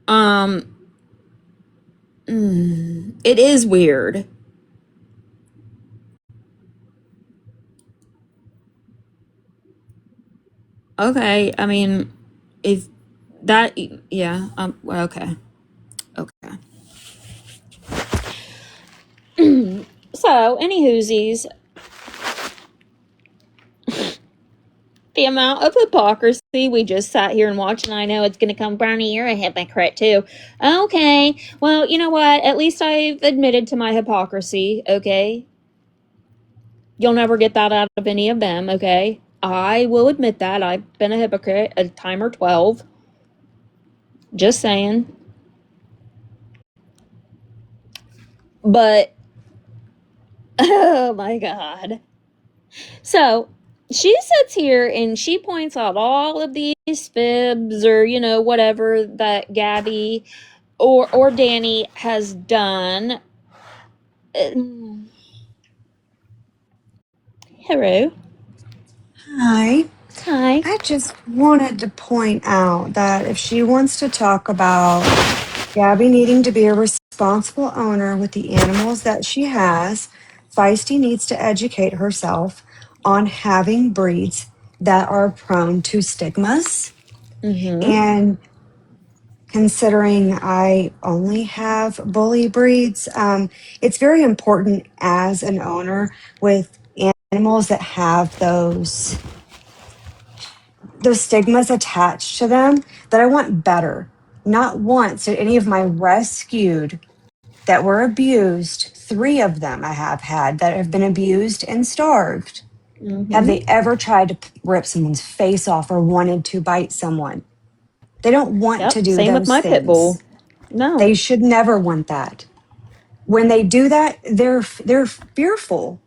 Um, it is weird. Okay, I mean, if that, yeah, okay, okay. So, any whoosies, the amount of hypocrisy we just sat here and watched, and I know it's gonna come, Brownie, you're a hypocrite too. Okay, well, you know what? At least I've admitted to my hypocrisy, okay? You'll never get that out of any of them, okay? I will admit that. I've been a hypocrite a time or 12. Just saying. But, oh my god. So, she sits here and she points out all of these fibs or, whatever that Gabby or Danny has done. Hello. Hi. Hi. I just wanted to point out that if she wants to talk about Gabby needing to be a responsible owner with the animals that she has, Feisty needs to educate herself on having breeds that are prone to stigmas. Mm-hmm. And considering I only have bully breeds, it's very important as an owner with animals that have those stigmas attached to them that I want better. Not once did any of my rescued that were abused, 3 of them I have had that have been abused and starved. Have Mm-hmm. they ever tried to rip someone's face off or wanted to bite someone? They don't want to Yep. do Same with those my pit bull. things. No. They should never want that. When they do that, they're fearful.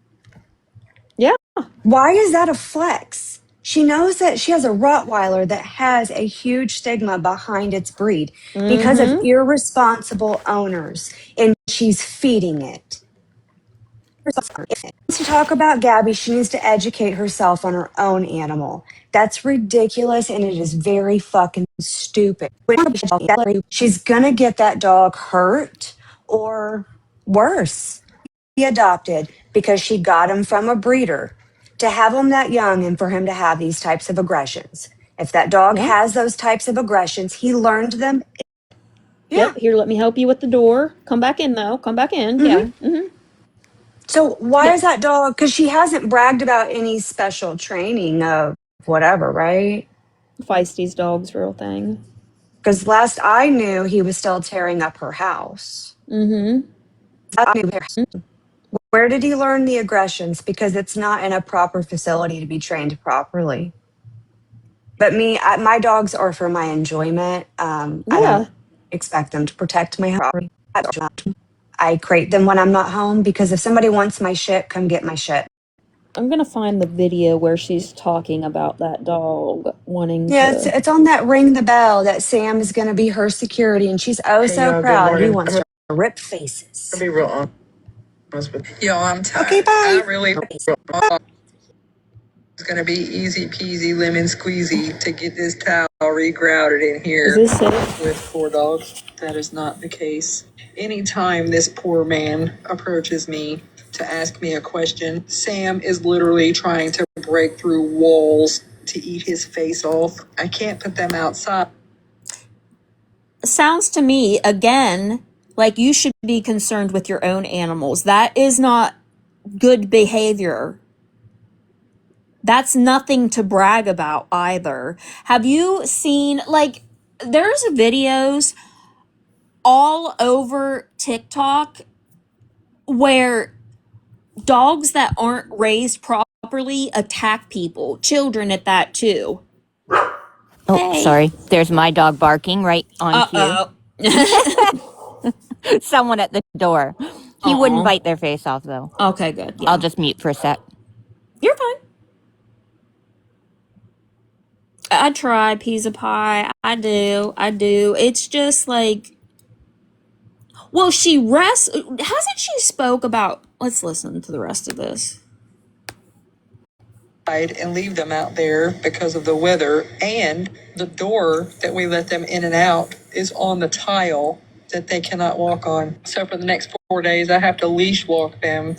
Yeah. Why is that a flex? She knows that she has a Rottweiler that has a huge stigma behind its breed because of Mm-hmm. irresponsible owners, and she's feeding it. To talk about Gabby, she needs to educate herself on her own animal. That's ridiculous and it is very fucking stupid. She's gonna get that dog hurt or worse, be adopted because she got him from a breeder to have him that young and for him to have these types of aggressions. If that dog Yep. has those types of aggressions, he learned them. Yeah. Yep. Here, let me help you with the door. Come back in, though. Come back in. hmm Yeah. Mm-hmm. So why Yep. is that dog? Because she hasn't bragged about any special training of whatever, right? Feisty's dog's real thing. Because last I knew, he was still tearing up her house. Mm-hmm. Where did he learn the aggressions? Because it's not in a proper facility to be trained properly. But my dogs are for my enjoyment. I Yeah. don't expect them to protect my property. I crate them when I'm not home because if somebody wants my shit, come get my shit. I'm gonna find the video where she's talking about that dog wanting Yeah, to. it's on that ring the bell that Sam is going to be her security, and she's oh Hey, so y'all, good proud. He morning. wants I'm to rip gonna faces. be real honest with you. Yo, I'm Okay, tired. bye. It's gonna be easy peasy lemon squeezy to get this towel regrouted in Is here this it? with 4 dogs. That is not the case. Anytime this poor man approaches me to ask me a question, Sam is literally trying to break through walls to eat his face off. I can't put them outside. Sounds to me again like you should be concerned with your own animals. That is not good behavior. That's nothing to brag about either. Have you seen, like, there's videos all over TikTok where dogs that aren't raised properly attack people, children at that too. Oh, Hey. sorry. There's my dog barking right on cue. Uh-oh. Someone at the door. He wouldn't Aw. bite their face off, though. Okay, good. I'll Yeah. just mute for a sec. You're fine. I try piece of pie. I do. I do. It's just like, well, hasn't she spoke about, let's listen to the rest of this. and leave them out there because of the weather, and the door that we let them in and out is on the tile that they cannot walk on. So for the next 4 days, I have to leash walk them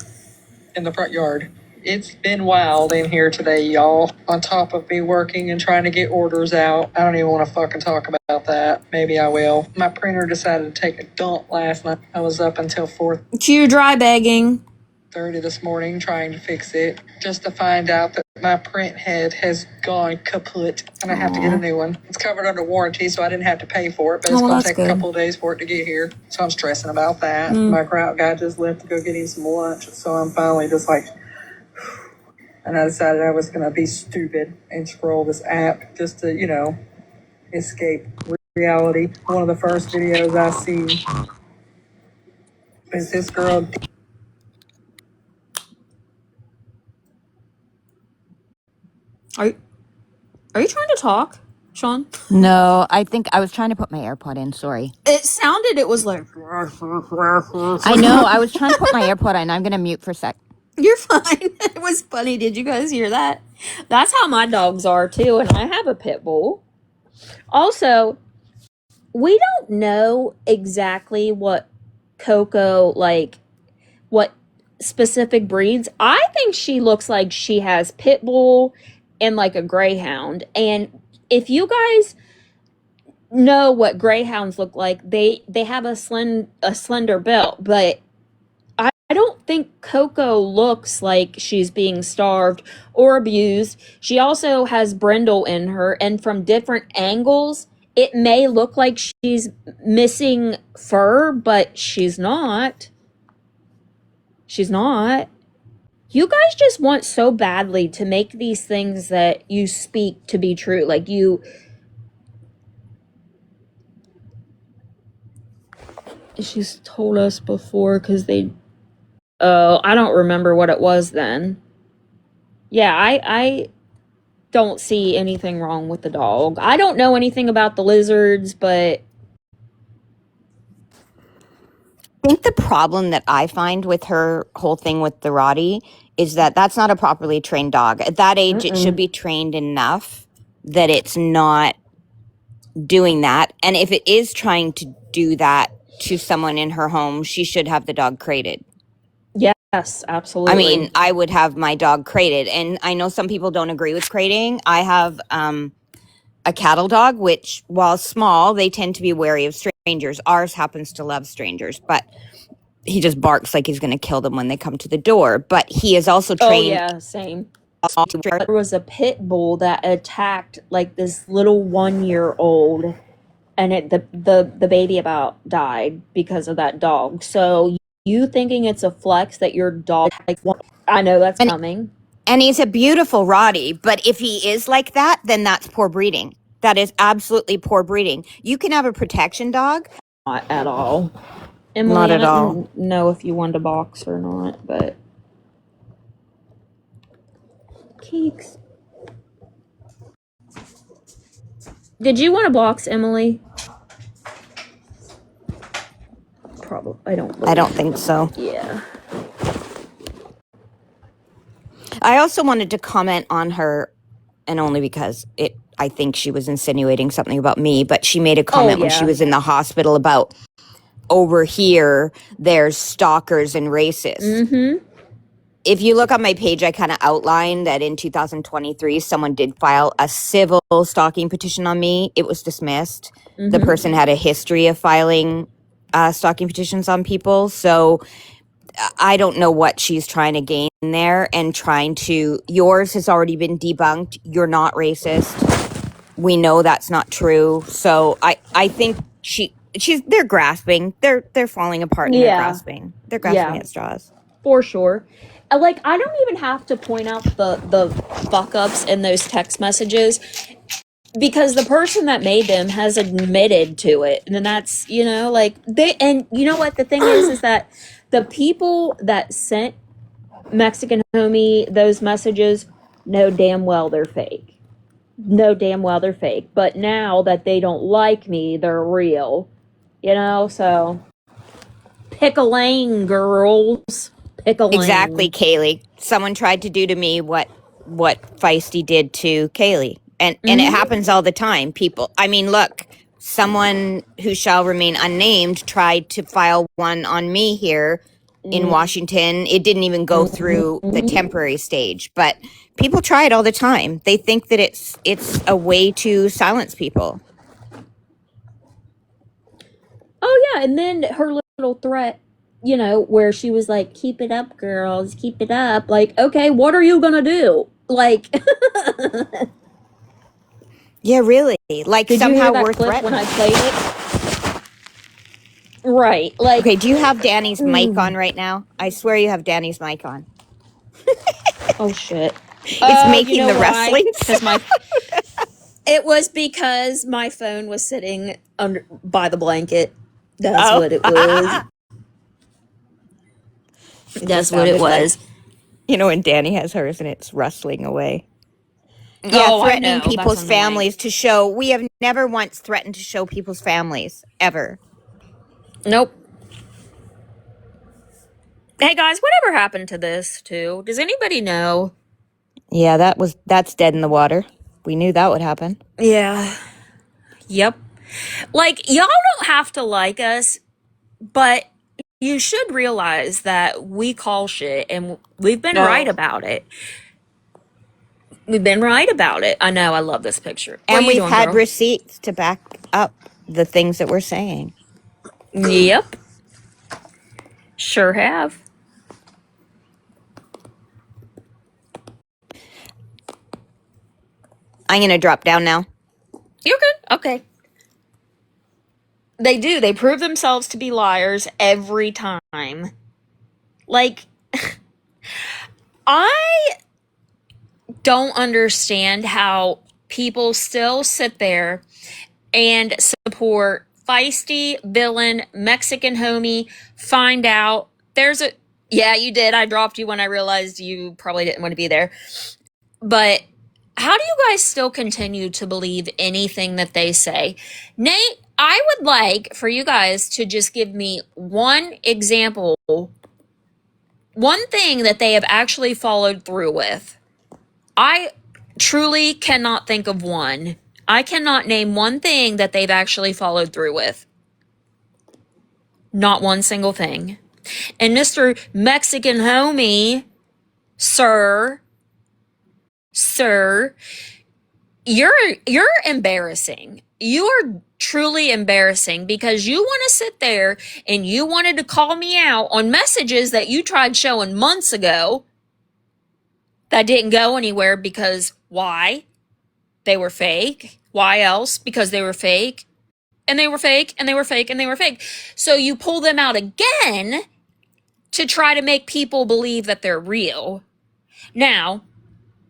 in the front yard. It's been wild in here today, y'all. On top of me working and trying to get orders out. I don't even want to fucking talk about that. Maybe I will. My printer decided to take a dump last night. I was up until 4:30 You dry bagging. this morning trying to fix it, just to find out that my print head has gone kaput and I have to get a new one. It's covered under warranty, so I didn't have to pay for it, but it's going to take a couple of days for it to get here. So I'm stressing about that. My route guy just left to go get him some lunch, so I'm finally just like, and I decided I was going to be stupid and scroll this app just to, escape reality. One of the first videos I see is this girl. Are you trying to talk, Sean? No, I think I was trying to put my AirPod in. Sorry. It was like... I know. I was trying to put my AirPod in. I'm going to mute for a sec. You're fine. It was funny. Did you guys hear that? That's how my dogs are, too, and I have a pit bull. Also, we don't know exactly what Coco, what specific breeds. I think she looks like she has pit bull and, a greyhound. And if you guys know what greyhounds look like, they have a slender belt, but I don't think Coco looks like she's being starved or abused. She also has brindle in her, and from different angles, it may look like she's missing fur, but she's not. She's not. You guys just want so badly to make these things that you speak to be true. She's told us before because I don't remember what it was then. Yeah, I don't see anything wrong with the dog. I don't know anything about the lizards, but... I think the problem that I find with her whole thing with the Roddy is that that's not a properly trained dog. At that age, it should be trained enough that it's not doing that. And if it is trying to do that to someone in her home, she should have the dog crated. Yes, absolutely. I mean, I would have my dog crated. And I know some people don't agree with crating. I have a cattle dog, which, while small, they tend to be wary of strangers. Ours happens to love strangers, but he just barks like he's going to kill them when they come to the door. But he is also trained. Oh, yeah, same. There was a pit bull that attacked this little 1-year-old, and the baby about died because of that dog. So you thinking it's a flex that your dog, I know that's coming. And he's a beautiful Roddy, but if he is like that, then that's poor breeding. That is absolutely poor breeding. You can have a protection dog. Not at all. Emily, Not at I all. don't know if you wanted to box or not, but... Keeks. Did you want to box, Emily? Probably. I don't think so. Yeah. I also wanted to comment on her, and only because I think she was insinuating something about me, but she made a comment when she was in the hospital about over here, there's stalkers and racists. Mm-hmm. If you look on my page, I kind of outlined that in 2023, someone did file a civil stalking petition on me. It was dismissed. Mm-hmm. The person had a history of filing stalking petitions on people. So I don't know what she's trying to gain there and yours has already been debunked. You're not racist. We know that's not true. So I think they're grasping. They're falling apart and they're grasping. They're grasping at straws. For sure. I don't even have to point out the fuck ups in those text messages because the person that made them has admitted to it. And that's, you know what the thing is that the people that sent Mexican Homie those messages know damn well they're fake. But now that they don't like me, they're real. So pick a lane, girls. Pick a lane. Exactly, Kaylee. Someone tried to do to me what what Feisty did to Kaylee. And it happens all the time. People, I mean, look, someone who shall remain unnamed tried to file one on me here in Washington. It didn't even go through the temporary stage, but people try it all the time. They think that it's a way to silence people. Oh yeah, and then her little threat, you know, where she was like, "Keep it up, girls, keep it up." Like, okay, what are you gonna do? Like, Yeah, really. Like did you somehow hear that we're clip when I threatened. played it? Right. Like, Okay, do you have Danny's mic on right now? I swear you have Danny's mic on. oh shit. It's Oh, you making know the why? wrestling Because sound. it was because my phone was sitting under by the blanket. That's Oh. what it was. It That's just what it sounded like, was. you know, when Danny has hers and it's rustling away. Yeah, Oh, I threatening know. That's people's annoying. families to show. We have never once threatened to show people's families, ever. Nope. Hey guys, whatever happened to this too? Does anybody know? Yeah, that's dead in the water. We knew that would happen. Yeah. Yep. Like, y'all don't have to like us, but you should realize that we call shit and we've been right No. about it. We've been right about it. I know. I love this picture. What are And you we've doing, had girl? receipts to back up the things that we're saying. Yep. Sure have. I'm going to drop down now. You're good. Okay. They do. They prove themselves to be liars every time. Like, I don't understand how people still sit there and support feisty villain Mexican homie. Find out there's a yeah, you did. I dropped you when I realized you probably didn't want to be there. But how do you guys still continue to believe anything that they say? Nate, I would like for you guys to just give me one example, one thing that they have actually followed through with. I truly cannot think of one. I cannot name one thing that they've actually followed through with. Not one single thing. And Mr. Mexican homie, sir, sir, you're embarrassing. You are truly embarrassing because you want to sit there and you wanted to call me out on messages that you tried showing months ago that didn't go anywhere because why? They were fake. Why else? Because they were fake. And they were fake, and they were fake, and they were fake. So you pull them out again to try to make people believe that they're real. Now,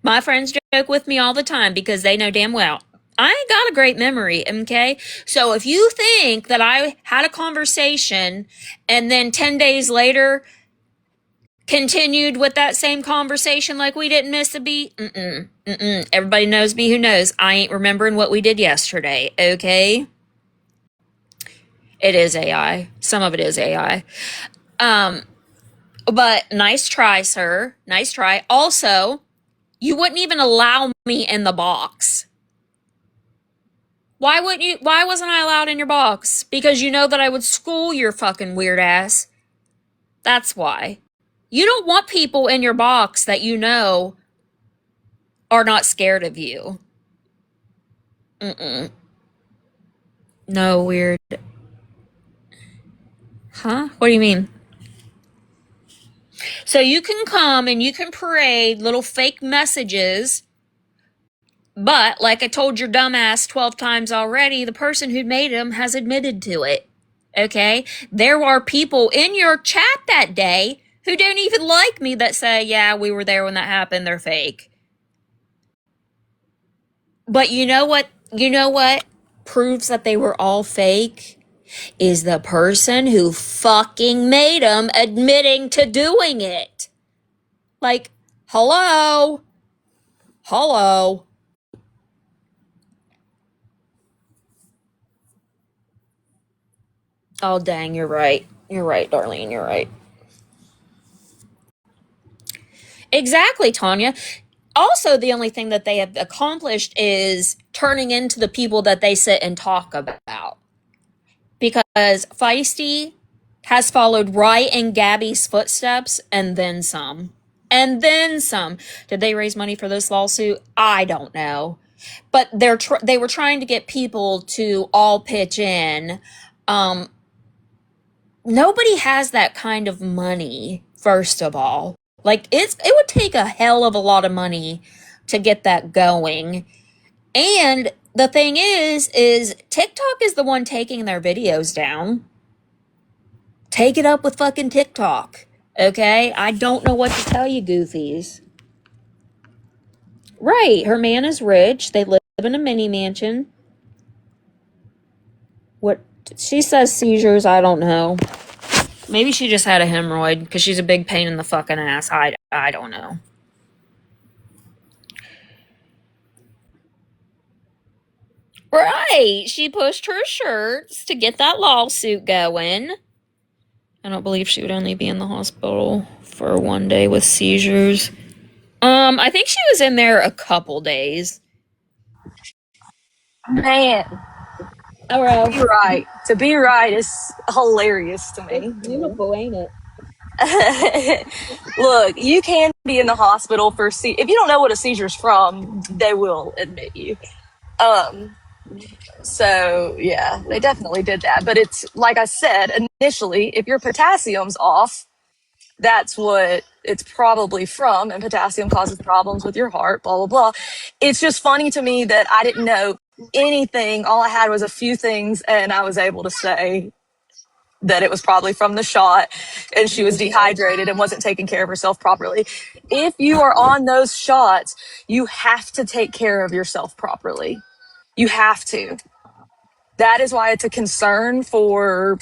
my friends joke with me all the time because they know damn well I ain't got a great memory, okay? So if you think that I had a conversation and then 10 days later continued with that same conversation like we didn't miss a beat, everybody knows me who knows I ain't remembering what we did yesterday, okay? It is AI. Some of it is AI. But nice try, sir. Nice try. Also, you wouldn't even allow me in the box. Why wouldn't you? Why wasn't I allowed in your box? Because you know that I would school your fucking weird ass. That's why. You don't want people in your box that you know are not scared of you. No, weird. Huh? What do you mean? So you can come and you can parade little fake messages. But, like I told your dumbass 12 times already, the person who made them has admitted to it. Okay? There are people in your chat that day who don't even like me that say, yeah, we were there when that happened. They're fake. But you know what? You know what proves that they were all fake? Is the person who fucking made them admitting to doing it. Like, hello? Hello? Oh, dang, you're right. You're right, Darlene, you're right. Exactly, Tanya. also the only thing that they have accomplished is turning into the people that they sit and talk about. Because Feisty has followed right in Gabby's footsteps and then some. And then some. Did they raise money for this lawsuit? I don't know. But they were trying to get people to all pitch in. Um, Nobody has that kind of money, first of all. Like it would take a hell of a lot of money to get that going. And the thing is TikTok is the one taking their videos down. Take it up with fucking TikTok. Okay? I don't know what to tell you, goofies. Right, her man is rich. They live in a mini mansion. What she says seizures, I don't know. Maybe she just had a hemorrhoid because she's a big pain in the fucking ass. I don't know. Right. She pushed her shirts to get that lawsuit going. I don't believe she would only be in the hospital for 1 day with seizures. I think she was in there a couple days. Man, Oh, well. be right. To be right is hilarious to It's me. beautiful, ain't it? Look, you can be in the hospital for if you don't know what a seizure's from, they will admit you. Um, so yeah, they definitely did that. But it's like I said initially, if your potassium's off, that's what it's probably from, and potassium causes problems with your heart, blah blah blah. It's just funny to me that I didn't know anything. All I had was a few things, and I was able to say that it was probably from the shot and she was dehydrated and wasn't taking care of herself properly. If you are on those shots, you have to take care of yourself properly. You have to. That is why it's a concern for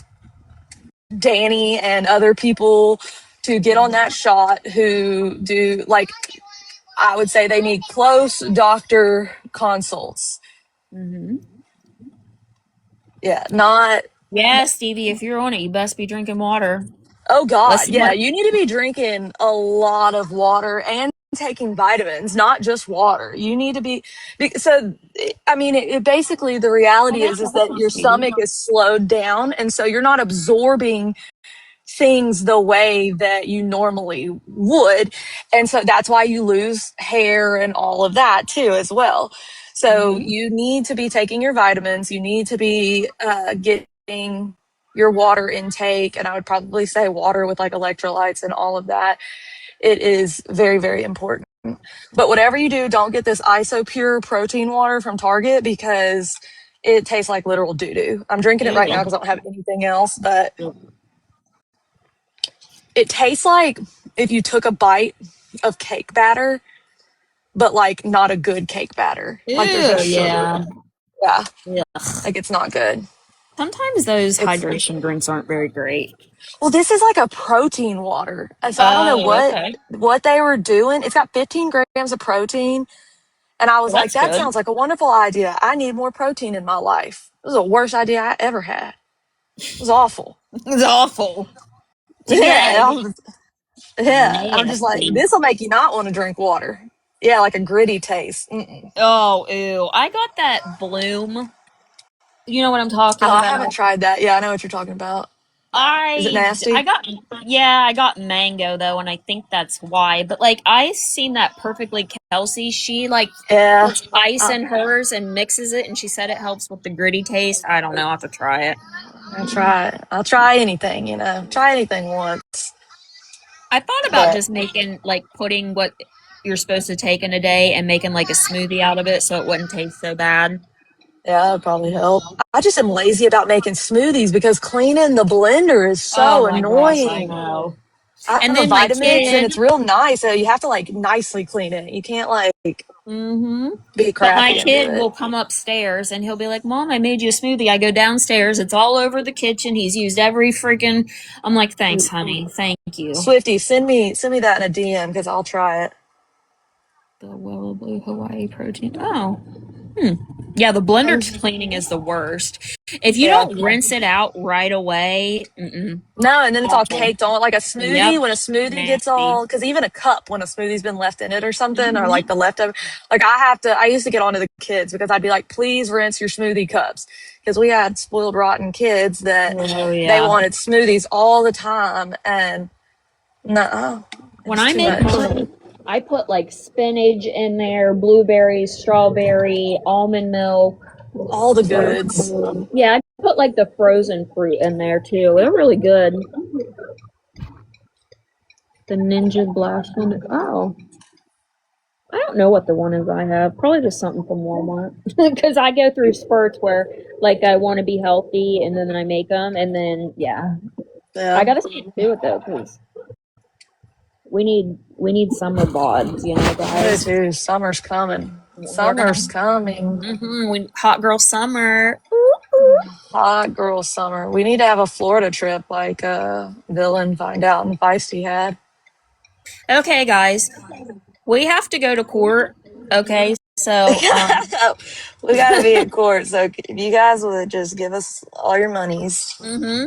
Danny and other people to get on that shot who do, like, I would say they need close doctor consults. Mm-hmm. Yeah, not. Yeah, Stevie, if you're on it, you best be drinking water. Oh God, Listen yeah, what you need to be drinking a lot of water and taking vitamins, not just water. You need to so I mean it basically the well, reality that's is that awesome, your Stevie. stomach is slowed down and so you're not absorbing things the way that you normally would. And so that's why you lose hair and all of that too as well. So Mm-hmm. you need to be taking your vitamins, you need to be getting your water intake, and I would probably say water with like electrolytes and all of that. It is very, very important. But whatever you do, don't get this ISO-pure protein water from Target because it tastes like literal doo-doo. I'm drinking it right now Ew. because I don't have anything else, but it tastes like if you took a bite of cake batter, but like not a good cake batter. Like there's Ew, just sugar in yeah. it. Yeah, Yeah. like it's not good. Sometimes those It's hydration drinks aren't very great. Well, this is like a protein water. And so I don't know Oh, okay. what they were doing. It's got 15 grams of protein. And I was Well, like, that's that good. sounds like a wonderful idea. I need more protein in my life. It was the worst idea I ever had. It was awful. It's awful. To get Yeah, out of I'm just like, nasty. this will make you not want to drink water. Yeah, like a gritty taste. Mm-mm. Oh, ew. I got that bloom. You know what I'm Oh, talking I haven't about? tried that. Yeah, I know what you're talking about. Is it I nasty? got, yeah, I got mango though, and I think that's why. But like, I seen that perfectly Kelsey. She like Yeah, puts ice I'll, in hers and mixes it, and she said it helps with the gritty taste. I don't know. I have to try it. I'll try it. I'll try anything, try anything once. I thought about But just making like putting what you're supposed to take in a day and making like a smoothie out of it so it wouldn't taste so bad. yeah, that would probably help. I just am lazy about making smoothies because cleaning the blender is Oh so my gosh, I annoying. know. I And have a then my Vitamix and kid, it's real nice. So you have to like nicely clean it. You can't like hmm be but my crappy and do kid it. will come upstairs and he'll be like, "Mom, I made you a smoothie." I go downstairs, it's all over the kitchen. He's used every freaking. I'm like, "Thanks, honey. Thank you." Swifty, send me that in a DM because I'll try it. The Willow Blue Hawaii protein. Oh, hmm. Yeah, the blender cleaning is the worst. If you Yeah. don't rinse it out right away, No, and then it's all awful. caked on. Like a Yep, smoothie, when a smoothie gets nasty. all, because even a cup, when a smoothie's been left in it or something, or like the leftover, like I used to get onto the kids because I'd be like, please rinse your smoothie cups. Because we had spoiled, rotten kids that Oh they yeah. wanted smoothies all the time. And no, When it's I too make much. mine, I put like spinach in there, blueberries, strawberry, almond milk. All the goods. Yeah, I put like the frozen fruit in there too. They're really good. The Ninja Blast one. Oh, I don't know what the one is I have. Probably just something from Walmart. Because I go through spurts where like I want to be healthy and then I make them and then yeah, I Yeah. gotta stick to it though because we need summer bods, you know, I do guys. too. Summer's coming. We're gonna Summer's coming. hot girl summer. Hot girl summer. We need to have a Florida trip like Villain Find Out and Feisty had. Okay, guys, we have to go to court. Okay, so We gotta be at court, so if you guys would just give us all your monies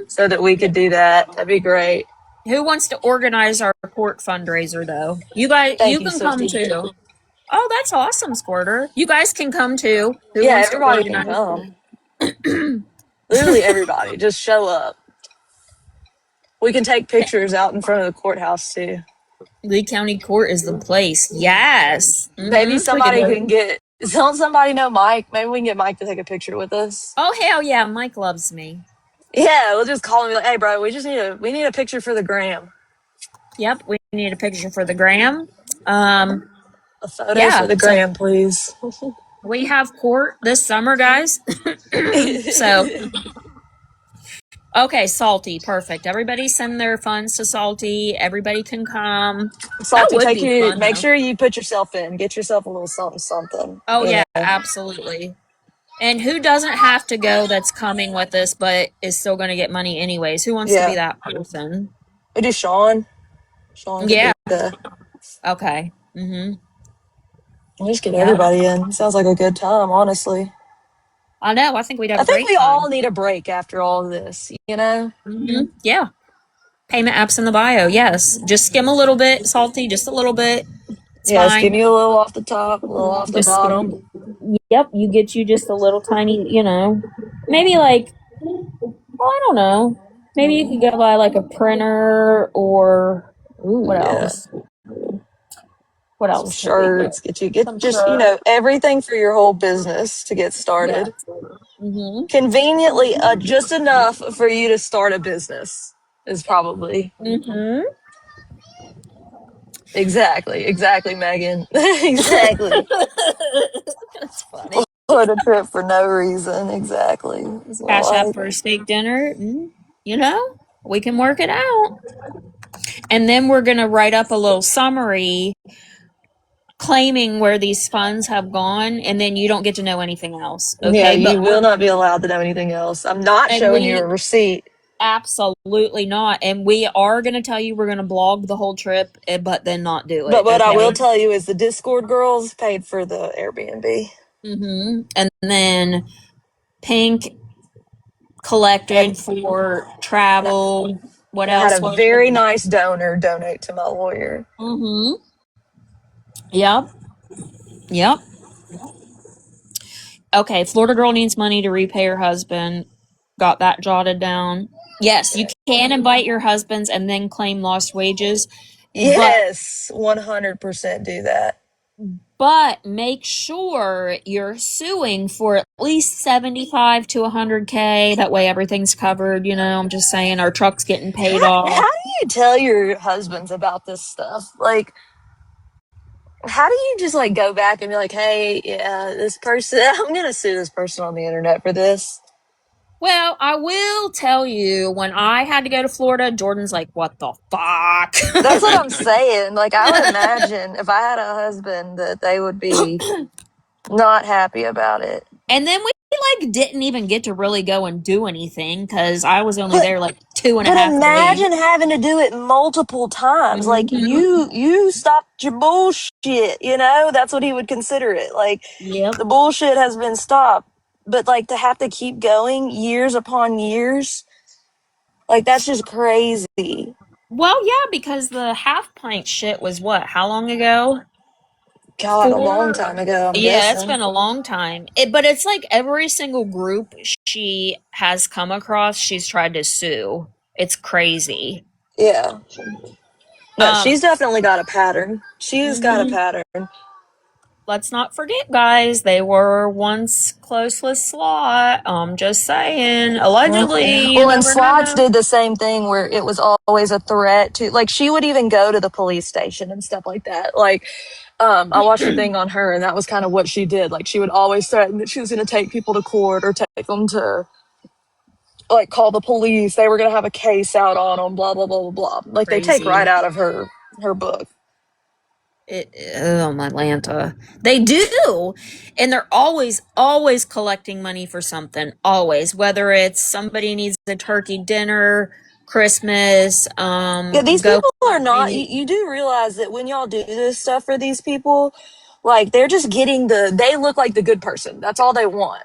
so that we could do that, that'd be great. who wants to organize our court fundraiser though? You guys, Thank you you, can come Swifty. too. Oh, that's awesome, Squirter. You guys can come too. Who Yeah, wants to everybody can organize? come. Literally everybody. Just show up. We can take pictures out in front of the courthouse too. Lee County Court is the place. Yes. Maybe We can somebody do can it. get, don't somebody know Mike? Maybe we can get Mike to take a picture with us. Oh hell yeah, Mike loves me. Yeah, we'll just call him and be like, hey bro, we need a picture for the gram. Yep, we need a picture for the gram. A photo for Yeah, the so gram, please. we have court this summer, guys. So okay, Salty, perfect. Everybody send their funds to Salty. Everybody can come. That Salty, would be fun make though. sure you put yourself in. Get yourself a little something, something. Oh You yeah, know. absolutely. And who doesn't have to go that's coming with us but is still going to get money anyways? Who wants to be Yeah. that person? We do Sean. Sean could Yeah. be the. Okay. We'll just get Yeah. everybody in. Sounds like a good time, honestly. I know. I think we'd have I a think great we all time. need a break after all of this, you know? Yeah. Payment apps in the bio. Yes. Just skim a little bit, Salty, just a little bit. It's Yeah, just give fine. me a little off the top, a little off the Just bottom. skim. Yep. You get you just a little tiny, maybe like, well, I don't know. Maybe you could go buy like a printer or Ooh, what yeah. else? What Some else could we get? shirts, get Some just, shirts. everything for your whole business to get Yeah. started. Conveniently, just enough for you to start a business is probably. Exactly, Megan. Exactly. That's funny. What a trip for no reason. Exactly. That's what Cash I App like. for a steak dinner. We can work it out. And then we're going to write up a little summary claiming where these funds have gone, and then you don't get to know anything else. Yeah, Okay. you will not be allowed to know anything else. I'm not And showing you a we receipt. absolutely not. And we are going to tell you we're going to blog the whole trip, but then not do But it. what I will Okay. tell you is the Discord girls paid for the Airbnb. And then Pink collected And for travel. What I had else a was very it? nice donor donate to my lawyer. Yep. Yep. Okay, Florida girl needs money to repay her husband. Got that jotted down. Yes, you can invite your husbands and then claim lost wages, but Yes, 100% do that. make sure you're suing for at least 75 to 100K. That way everything's covered, I'm just saying our truck's getting paid How off. do you tell your husbands about this stuff? Like, how do you just like go back and be like, hey, yeah, this person, I'm going to sue this person on the internet for this? Well, I will tell you, when I had to go to Florida, Jordan's like, what the fuck? That's what I'm saying. Like, I would imagine if I had a husband that they would be not happy about it. And then we like didn't even get to really go and do anything because I was only there like two and a But half days. imagine having to do it multiple times. Like Mm-hmm. you stopped your bullshit, you know? That's what he would consider it. Like Yep. the bullshit has been stopped. But like to have to keep going years upon years, like that's just crazy. Well, yeah, because the half pint shit was what? How long ago? God, a long Four. time ago, I'm Yeah, it's guessing. been a long time. But it's like every single group she has come across, she's tried to sue. It's crazy. Yeah. No, Um, she's definitely got a pattern. She's got a mhm. pattern. Let's not forget, guys, they were once close with Slot. Just saying. Allegedly, you Well, and never Slots know. did the same thing where it was always a threat to, like, she would even go to the police station and stuff like that. Like, I watched a thing on her, and that was kind of what she did. Like, she would always threaten that she was going to take people to court or take them to, like, call the police. They were going to have a case out on them, blah, blah, blah, blah, blah. Like, they take right Crazy. out of her book. Oh, my Lanta. They do. And they're always collecting money for something. Always. Whether it's somebody needs a turkey dinner, Christmas, Yeah, these go. people are not, you do realize that when y'all do this stuff for these people, like, they're just getting they look like the good person. That's all they want.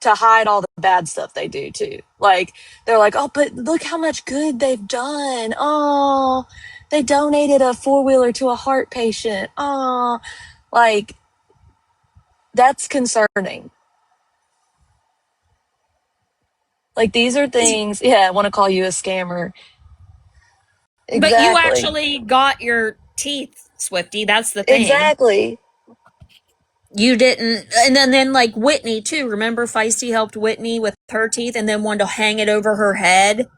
To hide all the bad stuff they do too. Like they're like, oh, but look how much good they've done. Oh, they donated a 4-wheeler to a heart patient. Oh, like that's concerning. Like these are things. Yeah, I want to call you a scammer. But you Exactly. actually got your teeth, Swifty. That's the thing. Exactly. You didn't. And then like Whitney, too. Remember Feisty helped Whitney with her teeth and then wanted to hang it over her head?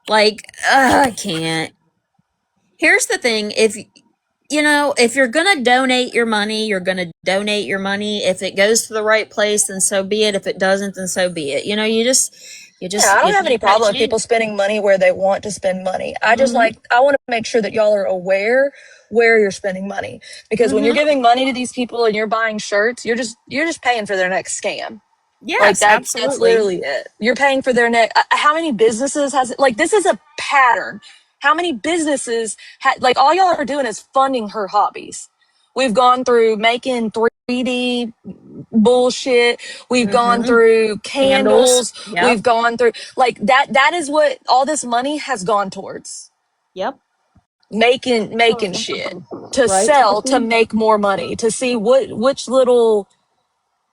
Like, I can't. Here's the thing. If you're gonna donate your money, you're gonna donate your money. If it goes to the right place, then so be it. If it doesn't, then so be it. Yeah, I don't you have any take that problem with people chance. spending money where they want to spend money. Mm-hmm. I want to make sure that y'all are aware where you're spending money. Because when you're Mm-hmm. giving money to these people and you're buying shirts, you're just paying for their next scam. Like Yes, that's absolutely. literally it. You're paying for their next. How many businesses has it? Like this is a pattern. How many businesses like all y'all are doing is funding her hobbies. We've gone through making 3D bullshit. We've gone Mm-hmm. through Candles. candles. Yep. We've gone through like that is what all this money has gone towards. Yep. Making shit to Right, sell to Swifty? make more money to see which little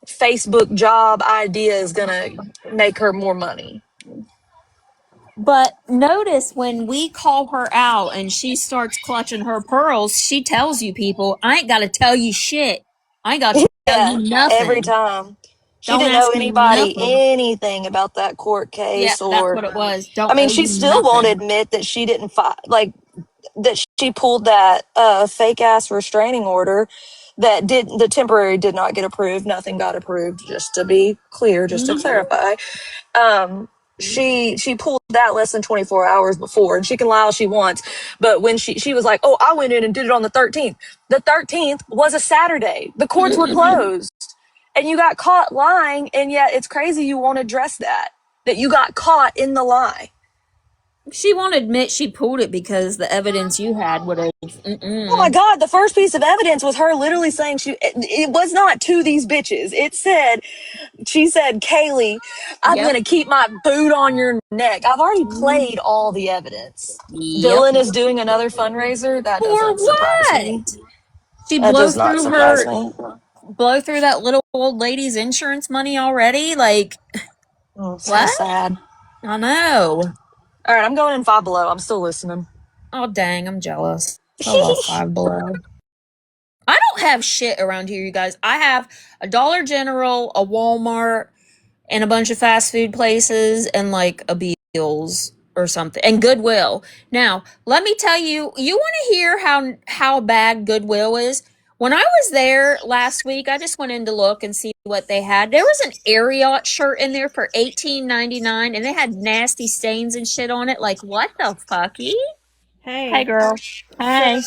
Facebook job idea is gonna make her more money. But notice when we call her out and she starts clutching her pearls, she tells you people, I ain't got to tell you shit. I ain't got to tell you Yeah, every nothing. time. She Don't didn't owe ask me anybody nothing. anything about that court Yeah, case that's or what it was. I Don't mean owe she you still won't nothing. admit that she didn't like that she pulled that fake ass restraining order that the temporary did not get approved. Nothing got approved, just to be clear, just to Mm-hmm. clarify. um she pulled that less than 24 hours before, and she can lie all she wants, but when she was like, oh, I went in and did it on the 13th. The 13th was a Saturday, the courts were closed, and you got caught lying, and yet it's crazy you won't address that you got caught in the lie. She won't admit she pulled it because the evidence you had would have. Oh my Mm-mm. God, the first piece of evidence was her literally saying it was not to these bitches. She said, Kaylee, I'm Yep. going to keep my boot on your neck. I've already played all the evidence. Yep. Dylan is doing another fundraiser. That For doesn't surprise what? me. She That does not surprise me. blow through that little old lady's insurance money already? Like, It's so what? sad. I know. All right, I'm going in Five Below. I'm still listening. Oh, dang, I'm jealous. I love Five Below. I don't have shit around here, you guys. I have a Dollar General, a Walmart, and a bunch of fast food places, and like a Beals or something, and Goodwill. Now, let me tell you, you want to hear how bad Goodwill is? When I was there last week, I just went in to look and see what they had. There was an Ariat shirt in there for $18.99, and they had nasty stains and shit on it. Like, what the fucky? Hey, Hey. girl. So, Hey.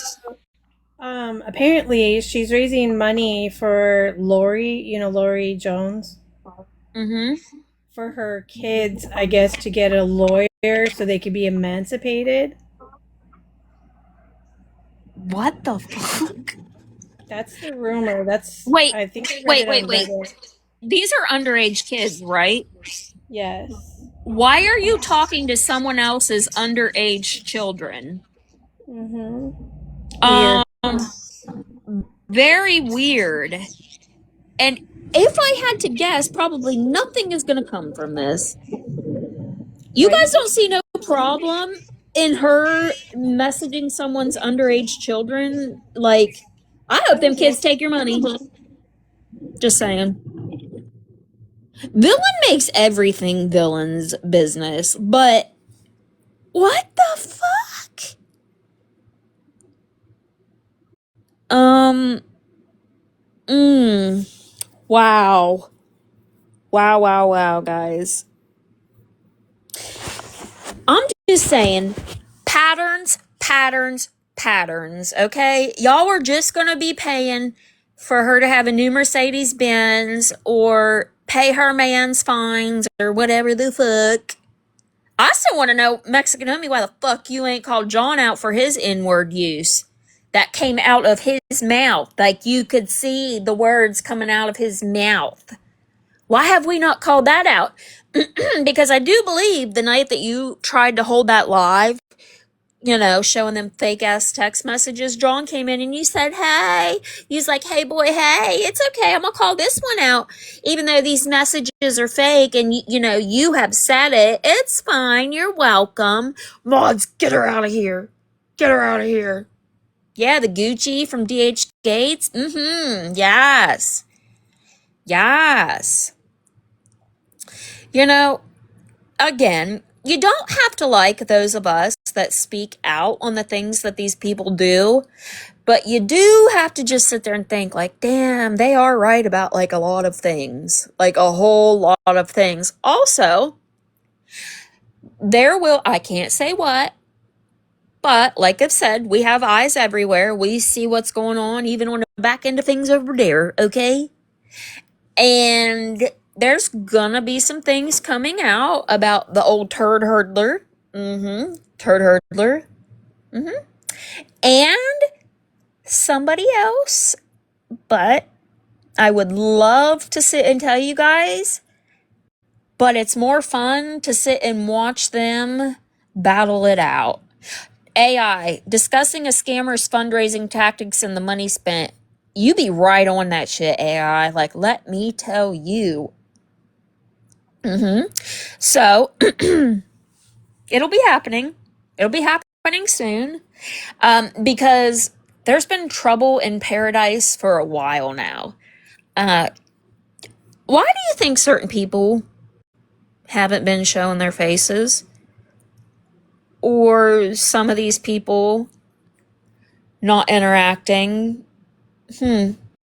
apparently she's raising money for Lori, Lori Jones. Mm-hmm. for her kids, I guess, to get a lawyer so they could be emancipated. What the fuck? That's the rumor. That's Wait, I think I read wait, it on wait, wait. Reddit. These are underage kids, right? Yes. Why are you talking to someone else's underage children? Weird. Very weird. And if I had to guess, probably nothing is going to come from this. You Right? guys don't see no problem in her messaging someone's underage children? Like, I hope them kids take your money. Just saying. Villain makes everything villain's business, but what the fuck? Wow. Wow, guys. I'm just saying, patterns, okay? Y'all are just gonna be paying for her to have a new Mercedes Benz or pay her man's fines or whatever the fuck. I still want to know, Mexican homie, why the fuck you ain't called John out for his N-word use that came out of his mouth. Like, you could see the words coming out of his mouth. Why have we not called that out? Because I do believe the night that you tried to hold that live, you know, showing them fake ass text messages, John came in and you said, hey, he's like, hey boy, hey, it's okay. I'm going to call this one out. Even though these messages are fake and you know, you have said it, it's fine. You're welcome. Mods, get her out of here. Get her out of here. Yeah, the Gucci from DH Gates. Yes. Yes. You know, again, you don't have to like those of us that speak out on the things that these people do, but you do have to just sit there and think like, damn, they are right about like a lot of things, like a whole lot of things. Also, I can't say what, but like I've said, we have eyes everywhere. We see what's going on, even on the back end of things over there, okay? And there's gonna be some things coming out about the old turd hurdler. Turd hurdler. And somebody else. But I would love to sit and tell you guys. But it's more fun to sit and watch them battle it out. AI, discussing a scammer's fundraising tactics and the money spent. You be right on that shit, AI. Like, let me tell you. So, it'll be happening. It'll be happening soon. Because there's been trouble in paradise for a while now. Why do you think certain people haven't been showing their faces? Or some of these people not interacting?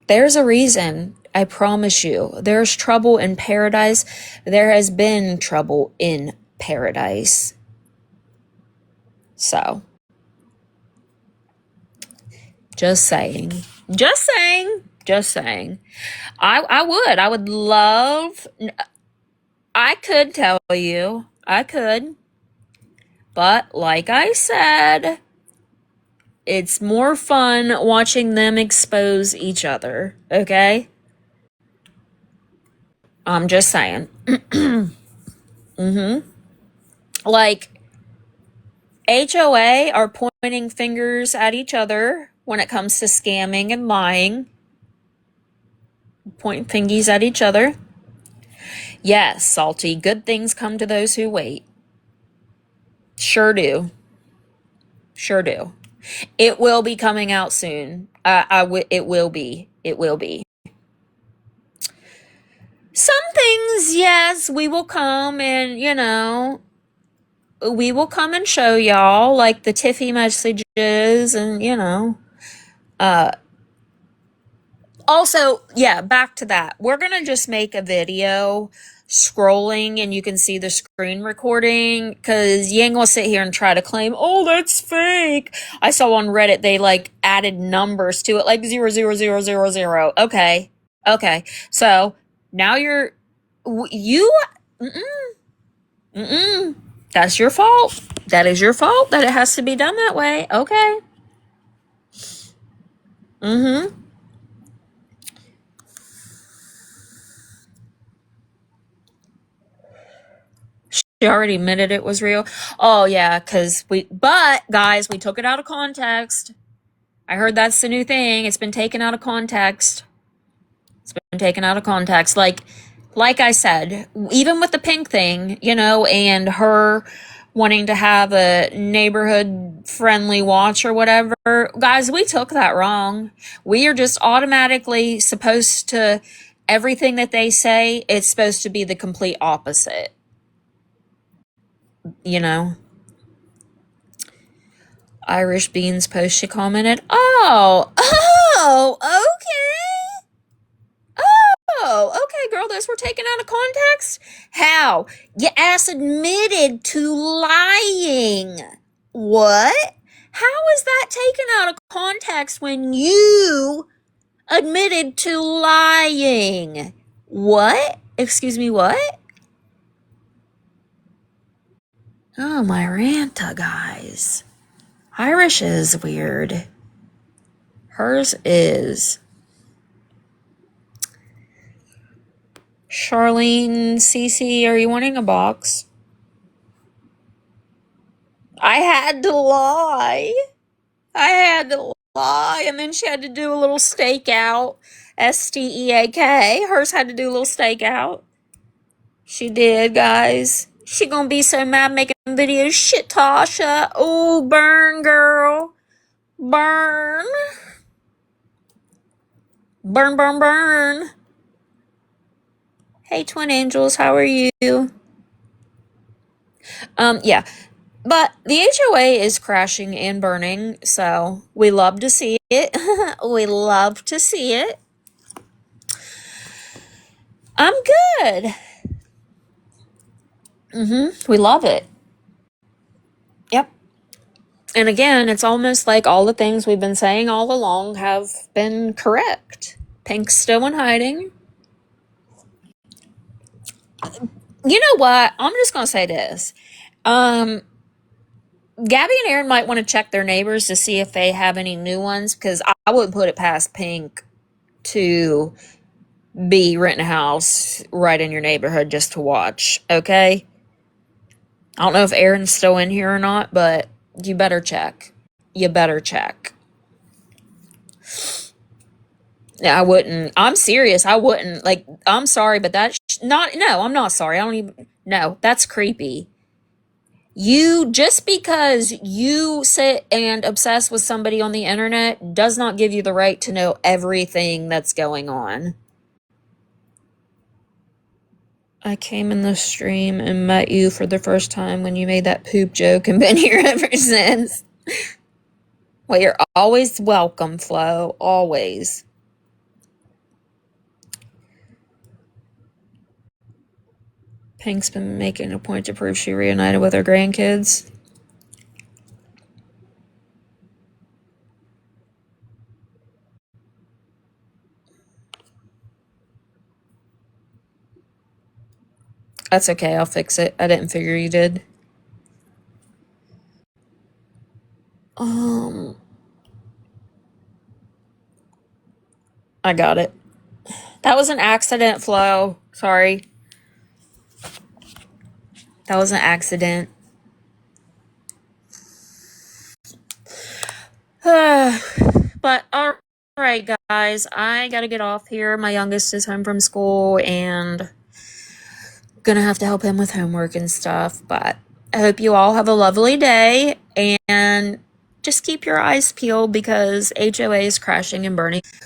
There's a reason. I promise you. There's trouble in paradise. There has been trouble in paradise. So, just saying. I would love, I could tell you. I could. But like I said, it's more fun watching them expose each other, okay? I'm just saying. Like, HOA are pointing fingers at each other when it comes to scamming and lying. Pointing fingies at each other. Yes, Salty, good things come to those who wait. Sure do. Sure do. It will be coming out soon. It will be. It will be. Some things, yes, we will come and, you know, we will come and show y'all, like the Tiffy messages and, you know. Also, yeah, back to that. We're going to just make a video scrolling and you can see the screen recording because you ain't going to sit here and try to claim, oh, that's fake. I saw on Reddit they like added numbers to it, like 00000. Okay. So now you're You, that's your fault. That is your fault that it has to be done that way. Okay. She already admitted it was real. Oh yeah, but guys, we took it out of context. I heard that's the new thing. It's been taken out of context. It's been taken out of context. Like I said, even with the pink thing, and her wanting to have a neighborhood friendly watch or whatever, guys, we took that wrong. We are just automatically supposed to, everything that they say, it's supposed to be the complete opposite. Irish Beans post, she commented, okay. Oh, okay, girl, those were taken out of context? How? Your ass admitted to lying. What? How is that taken out of context when you admitted to lying? What? Excuse me, what? Oh, my Ranta, guys. Irish is weird. Hers is. Charlene, Cece, are you wanting a box? I had to lie. And then she had to do a little stakeout. STEAK. Hers had to do a little stakeout. She did, guys. She gonna be so mad making videos. Shit, Tasha. Oh, burn, girl. Burn. Burn, burn, burn. Hey, Twin Angels, how are you? Yeah. But the HOA is crashing and burning, so we love to see it. We love to see it. I'm good. We love it. Yep. And again, it's almost like all the things we've been saying all along have been correct. Pink's still in hiding. You know what? I'm just going to say this. Gabby and Aaron might want to check their neighbors to see if they have any new ones, because I wouldn't put it past Pink to be renting a house right in your neighborhood just to watch, okay? I don't know if Aaron's still in here or not, but you better check. You better check. Yeah, I wouldn't. I'm serious. I wouldn't. I'm sorry, but that's not. No, I'm not sorry. I don't even. No, that's creepy. Just because you sit and obsess with somebody on the internet does not give you the right to know everything that's going on. I came in the stream and met you for the first time when you made that poop joke and been here ever since. Well, you're always welcome, Flo. Always. Pink's been making a point to prove she reunited with her grandkids. That's okay, I'll fix it. I didn't figure you did. I got it. That was an accident, Flo. Sorry. That was an accident. But alright, guys. I gotta get off here. My youngest is home from school and gonna have to help him with homework and stuff. But I hope you all have a lovely day and just keep your eyes peeled because HOA is crashing and burning.